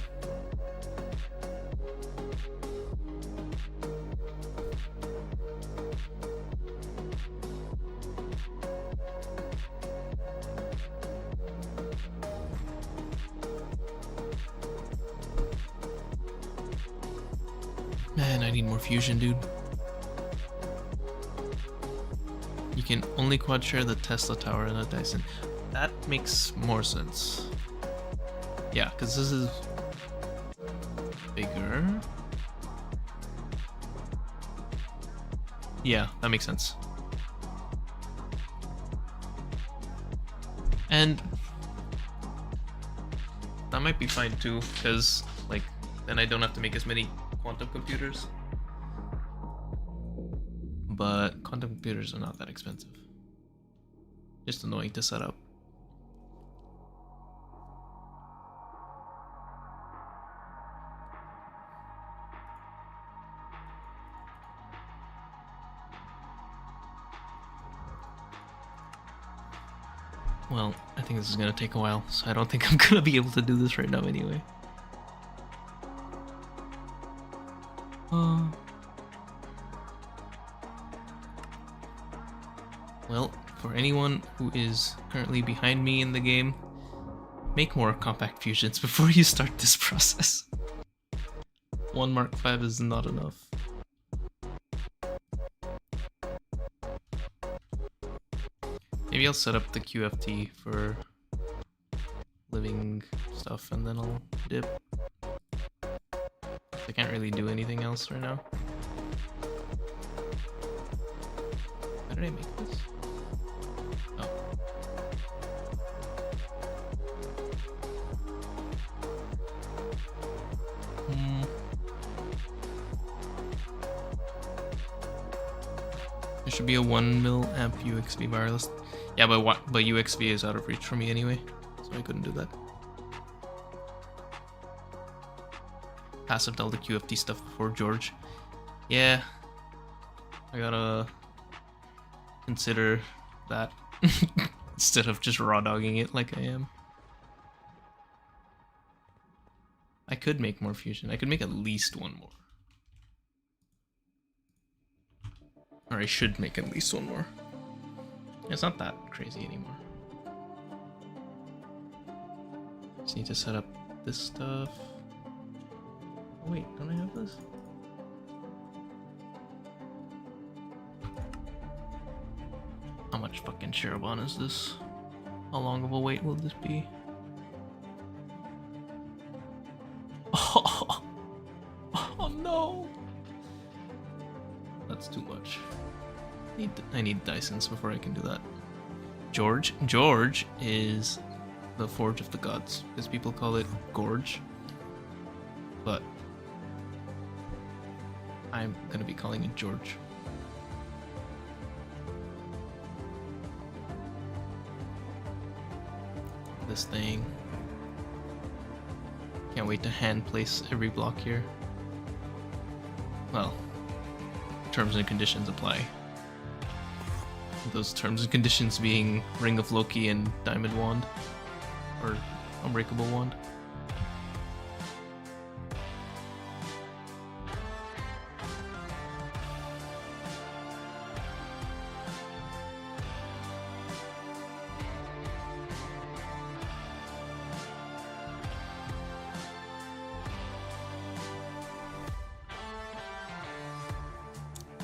Man, I need more fusion, dude. You can only quad share the Tesla tower and the Dyson. That makes more sense. Yeah, because this is bigger. Yeah, that makes sense. And that might be fine too, because like then I don't have to make as many quantum computers. But quantum computers are not that expensive. Just annoying to set up. Well, I think this is gonna take a while, so I don't think I'm gonna be able to do this right now anyway. Well, for anyone who is currently behind me in the game, make more compact fusions before you start this process. 1 Mark V is not enough. Maybe I'll set up the QFT for living stuff and then I'll dip. I can't really do anything else right now. How did I make this? Oh. There should be a 1 mA UXV wireless. Yeah, but UXV is out of reach for me anyway, so I couldn't do that. Passive all the QFT stuff before George. Yeah, I gotta consider that instead of just raw dogging it like I am. I could make more fusion. I could make at least 1 more. Or I should make at least 1 more. It's not that crazy anymore. Just need to set up this stuff. Oh, wait, don't I have this? How much fucking Shirobon is this? How long of a wait will this be? Oh, oh no! That's too much. I need Dysons before I can do that. George is the Forge of the Gods, because people call it Gorge. But I'm gonna be calling it George. This thing. Can't wait to hand place every block here. Well, terms and conditions apply. Those terms and conditions being Ring of Loki and Diamond Wand, or Unbreakable Wand.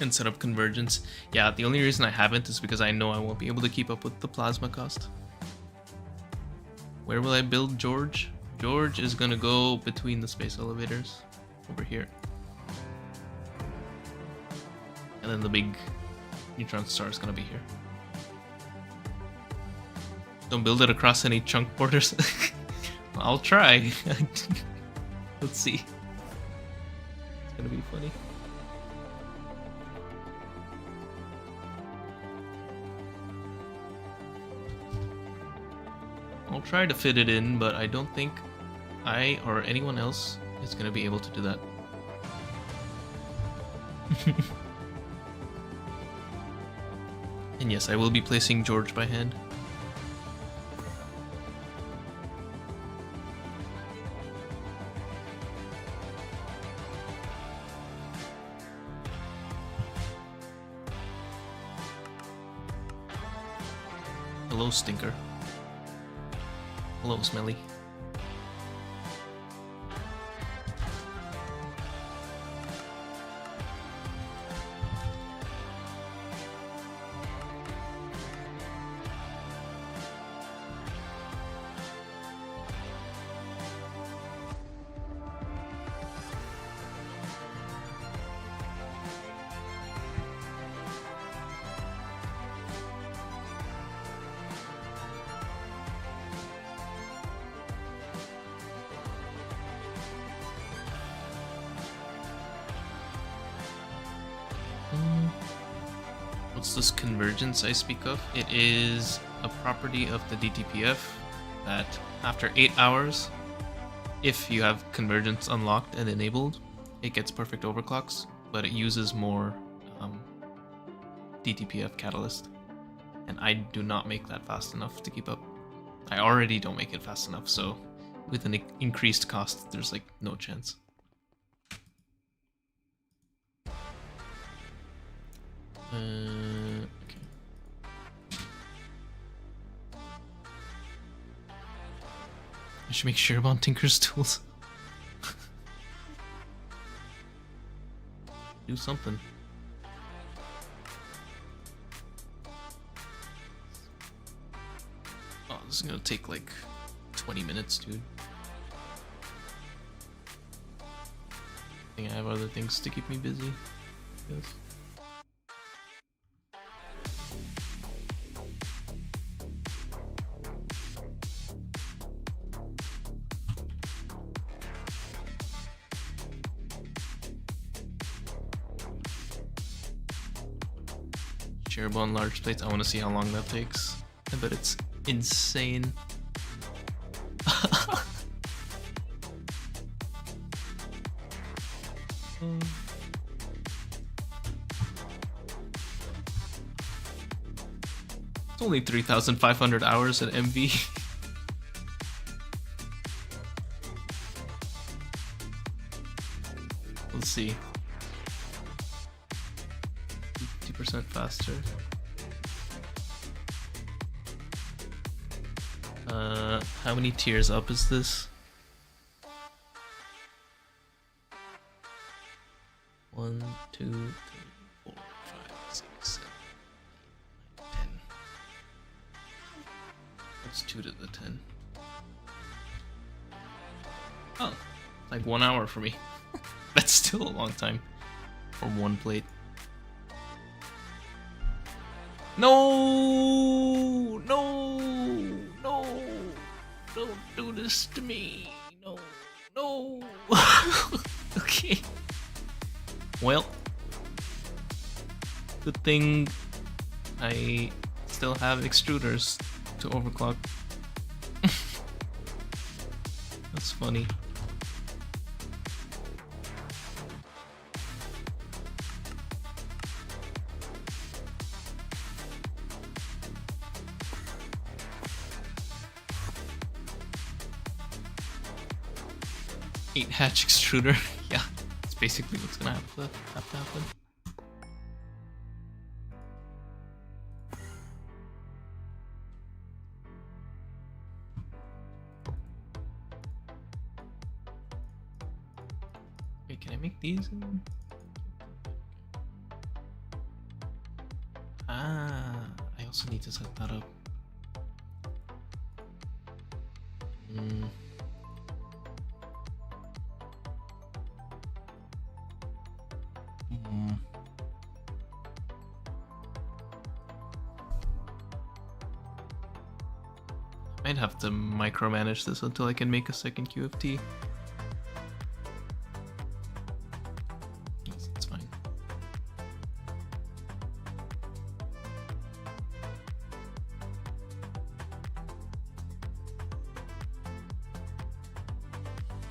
And set up convergence. Yeah, the only reason I haven't is because I know I won't be able to keep up with the plasma cost. Where will I build George? George is gonna go between the space elevators over here. And then the big neutron star is gonna be here. Don't build it across any chunk borders. I'll try. Let's see. It's gonna be funny. I'll try to fit it in, but I don't think I or anyone else is going to be able to do that. And yes, I will be placing George by hand. Hello, Stinker. Hello, Smelly. What's this convergence I speak of? It is a property of the DTPF that after 8 hours, if you have convergence unlocked and enabled, it gets perfect overclocks, but it uses more DTPF catalyst. And I do not make that fast enough to keep up. I already don't make it fast enough, so with an increased cost, there's like no chance. Okay. I should make sure about Tinker's tools. Do something. Oh, this is gonna take like 20 minutes, dude. I think I have other things to keep me busy. Yes. Shareable on large plates. I want to see how long that takes. I bet it's insane. It's only 3,500 hours at MV. Let's see. 50% faster. How many tiers up is this? 1, 2, 3, 4, 5, 6, 7, 8, 9, 10. What's 2 to the 10? Oh, it's like 1 hour for me. That's still a long time for one plate. No, no, no, don't do this to me. No, no. Okay. Well, good thing I still have extruders to overclock. That's funny. Eight hatch extruder. Yeah, it's basically what's gonna have to happen. Wait, can I make these? Ah, I also need to set that up. I'd have to micromanage this until I can make a second QFT. Yes, it's fine.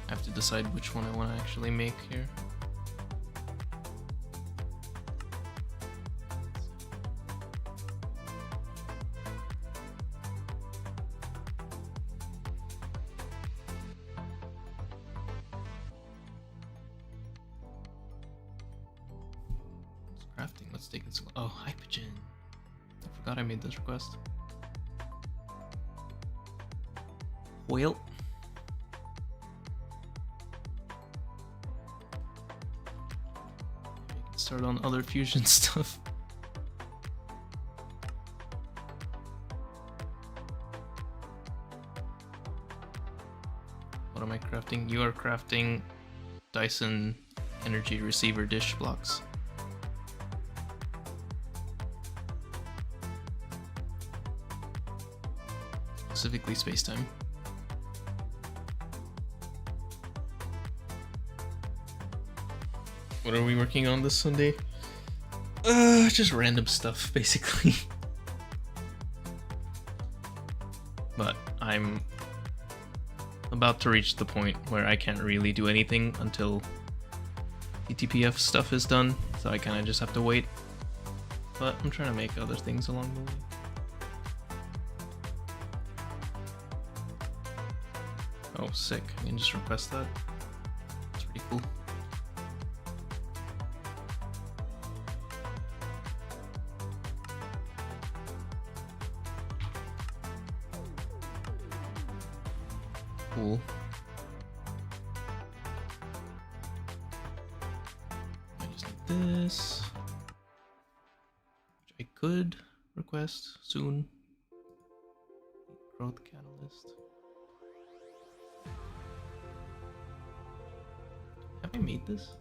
I have to decide which one I want to actually make here. Let's take it slow. Oh, Hypogen. I forgot I made this request. Well. Maybe I can start on other fusion stuff. What am I crafting? You are crafting Dyson energy receiver dish blocks. Specifically space-time. What are we working on this Sunday? Just random stuff, basically. But I'm about to reach the point where I can't really do anything until TTPF stuff is done, so I kind of just have to wait. But I'm trying to make other things along the way. Oh, sick. I can just request that. That's pretty cool. Cool. I just need this, which I could request soon. Growth catalyst. Have I made this?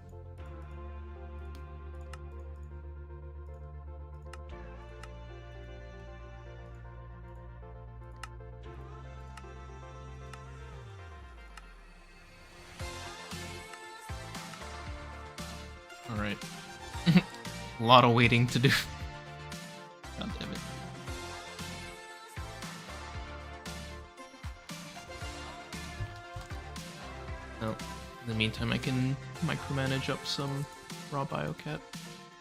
Alright. A lot of waiting to do. God damn it. Well, in the meantime I can micromanage up some raw biocat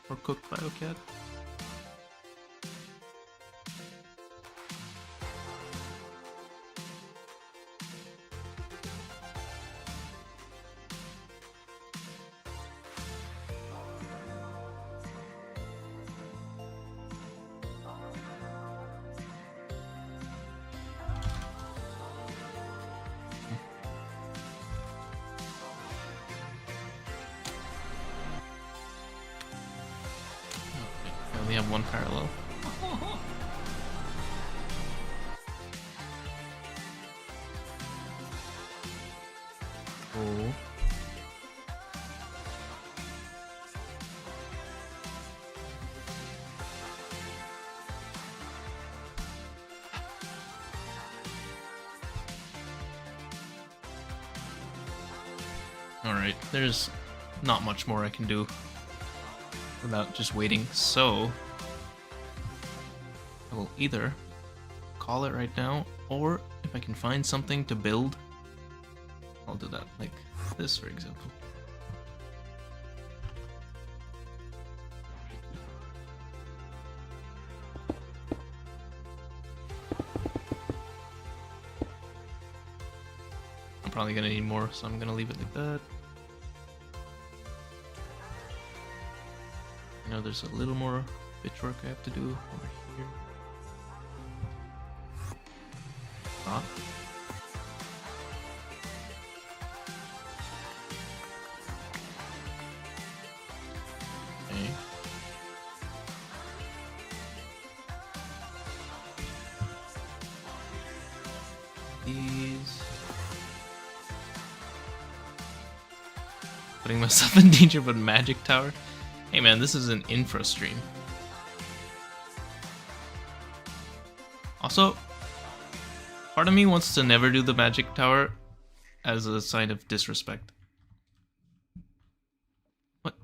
or cooked biocat. We have one parallel. Cool. Alright, there's not much more I can do without just waiting, so I will either call it right now, or if I can find something to build, I'll do that, like this for example. I'm probably gonna need more, so I'm gonna leave it like that. I know there's a little more bitch work I have to do over here. Ah. Okay. These. Putting myself in danger, but magic tower. Hey man, this is an infra stream. Also, part of me wants to never do the magic tower as a sign of disrespect. What?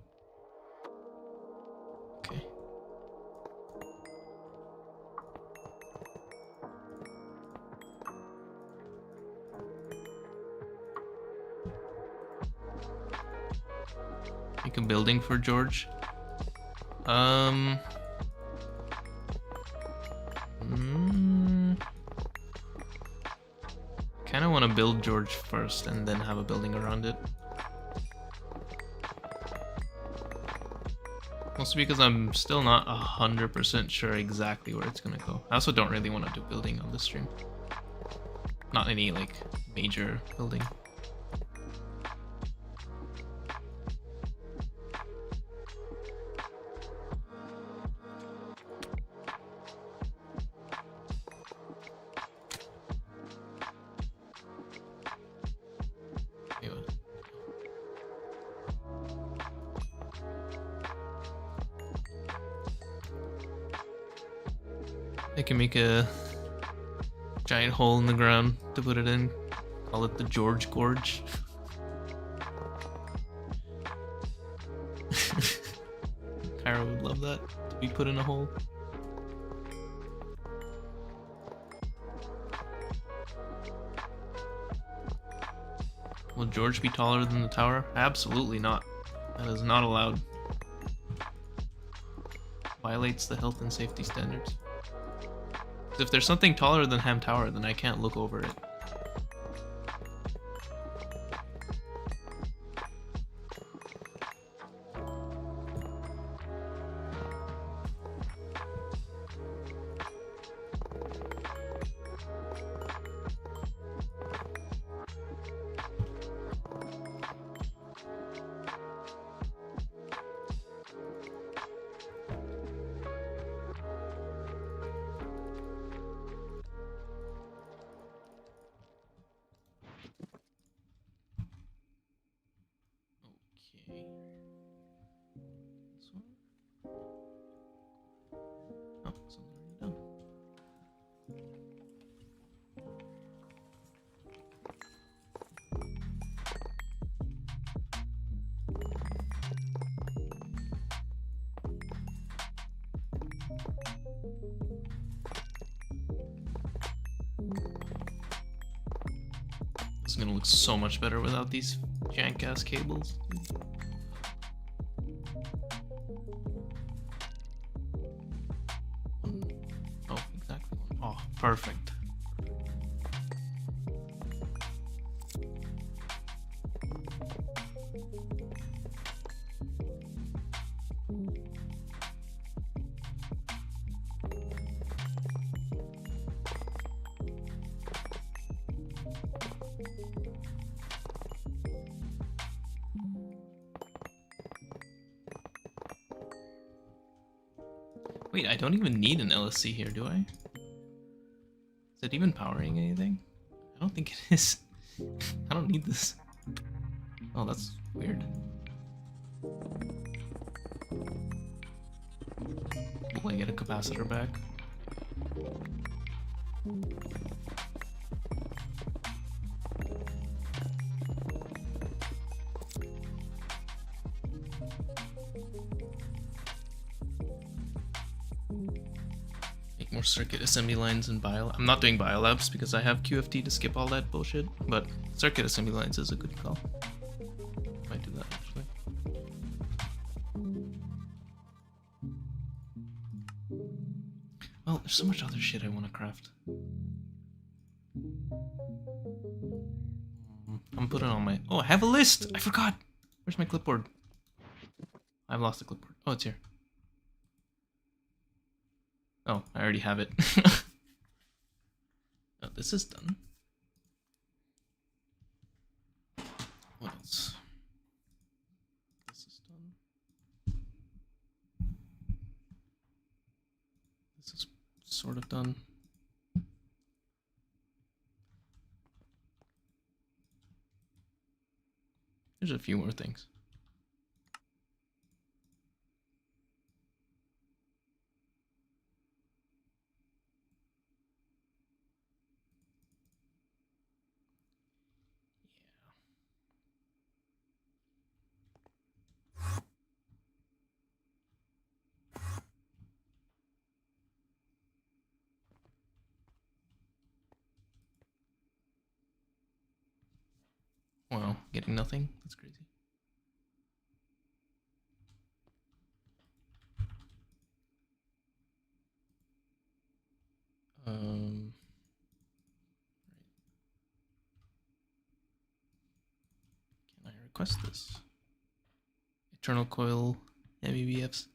Okay. Make a building for George. Kind of want to build George first and then have a building around it. Mostly because I'm still not 100% sure exactly where it's gonna go. I also don't really want to do building on this stream. Not any like major building. I can make a giant hole in the ground to put it in. Call it the George Gorge. Kyra would love that to be put in a hole. Will George be taller than the tower? Absolutely not. That is not allowed. Violates the health and safety standards. If there's something taller than Ham Tower, then I can't look over it. This one? Oh, this one's already done. This is gonna look so much better without these jank ass cables. Oh, exactly. Oh, perfect. Wait, I don't even need an LSC here, do I? Is it even powering anything? I don't think it is. I don't need this. Oh, that's weird. Will I get a capacitor back? More circuit assembly lines and bio. I'm not doing biolabs because I have QFT to skip all that bullshit, but circuit assembly lines is a good call. Might do that actually. Well, there's so much other shit I want to craft. I'm putting on my. Oh, I have a list. I forgot. Where's my clipboard? I've lost the clipboard. Oh, it's here. Oh, I already have it. Oh, this is done. What else? This is done. This is sort of done. There's a few more things. Wow, getting nothing? That's crazy. Can I request this? Eternal coil MEBFs.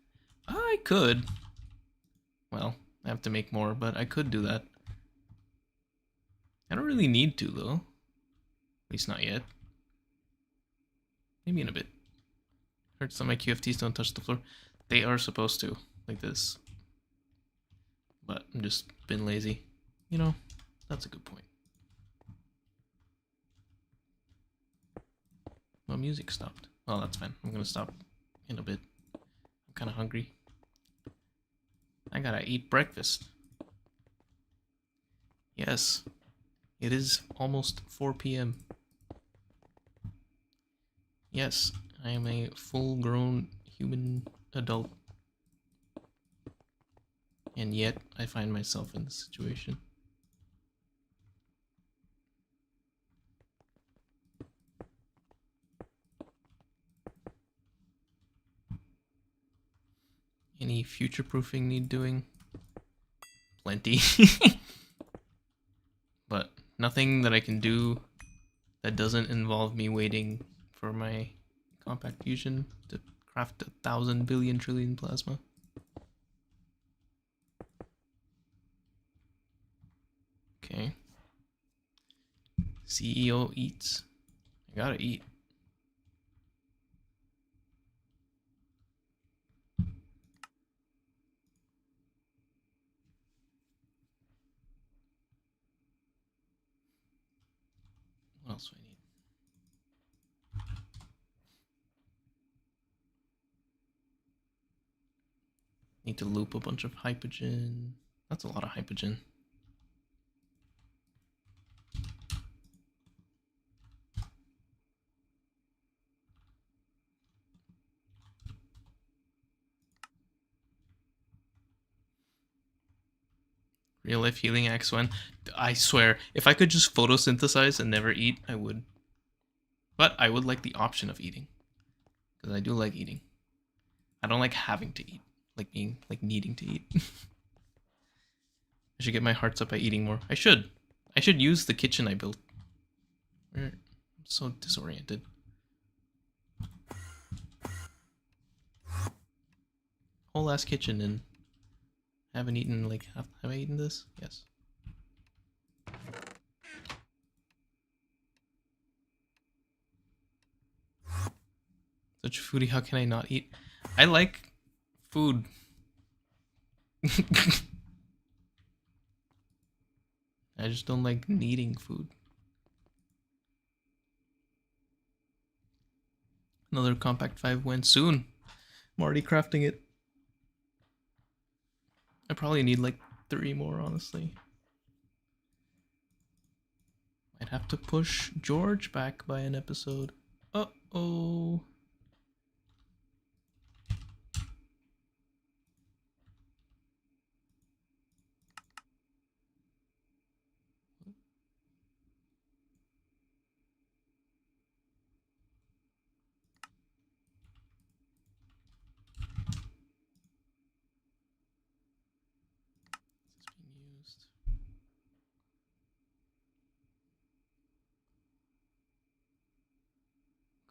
I could. Well, I have to make more, but I could do that. I don't really need to, though. At least not yet. Maybe in a bit. Heard some of my QFTs don't touch the floor. They are supposed to, like this. But I'm just been lazy. You know, that's a good point. Well, music stopped. Well, that's fine. I'm gonna stop in a bit. I'm kind of hungry. I gotta eat breakfast. Yes, it is almost 4 p.m. Yes, I am a full-grown human adult. And yet, I find myself in this situation. Any future-proofing need doing? Plenty. But nothing that I can do that doesn't involve me waiting for my compact fusion to craft 1,000 billion trillion plasma. Okay. CEO eats. I gotta eat. What else do I need? Need to loop a bunch of hypogen. That's a lot of hypogen. Real life healing X1. I swear, if I could just photosynthesize and never eat, I would. But I would like the option of eating. Because I do like eating. I don't like having to eat. Like being, like needing to eat. I should get my hearts up by eating more. I should. I should use the kitchen I built. I'm so disoriented. Whole ass kitchen and haven't eaten like have I eaten this? Yes. Such a foodie, how can I not eat? I like food. I just don't like needing food. Another compact 5 win soon. I'm already crafting it. I probably need like 3 more, honestly. Might have to push George back by an episode. Uh-oh.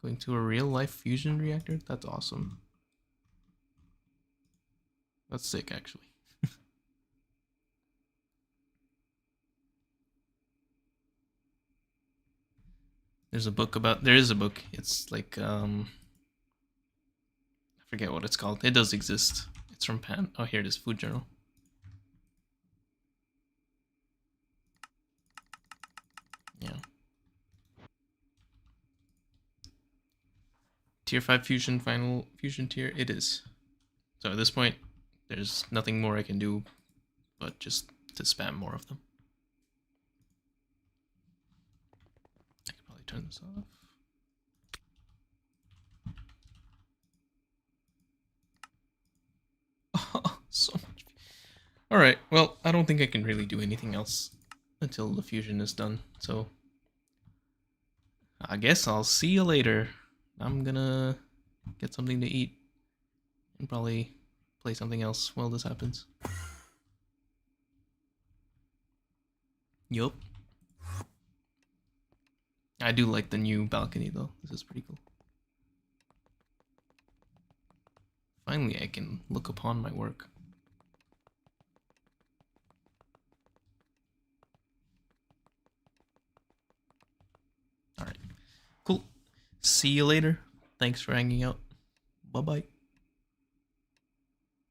Going to a real life fusion reactor? That's awesome. That's sick, actually. There is a book. It's like, I forget what it's called. It does exist. It's from Pan. Oh, here it is, Food Journal. Yeah. Tier 5 fusion, final fusion tier, it is. So at this point, there's nothing more I can do but just to spam more of them. I could probably turn this off. Oh, so much. Alright, well, I don't think I can really do anything else until the fusion is done, so I guess I'll see you later. I'm gonna get something to eat and probably play something else while this happens. Yup. I do like the new balcony though. This is pretty cool. Finally, I can look upon my work. Alright. Cool. See you later. Thanks for hanging out. Bye-bye.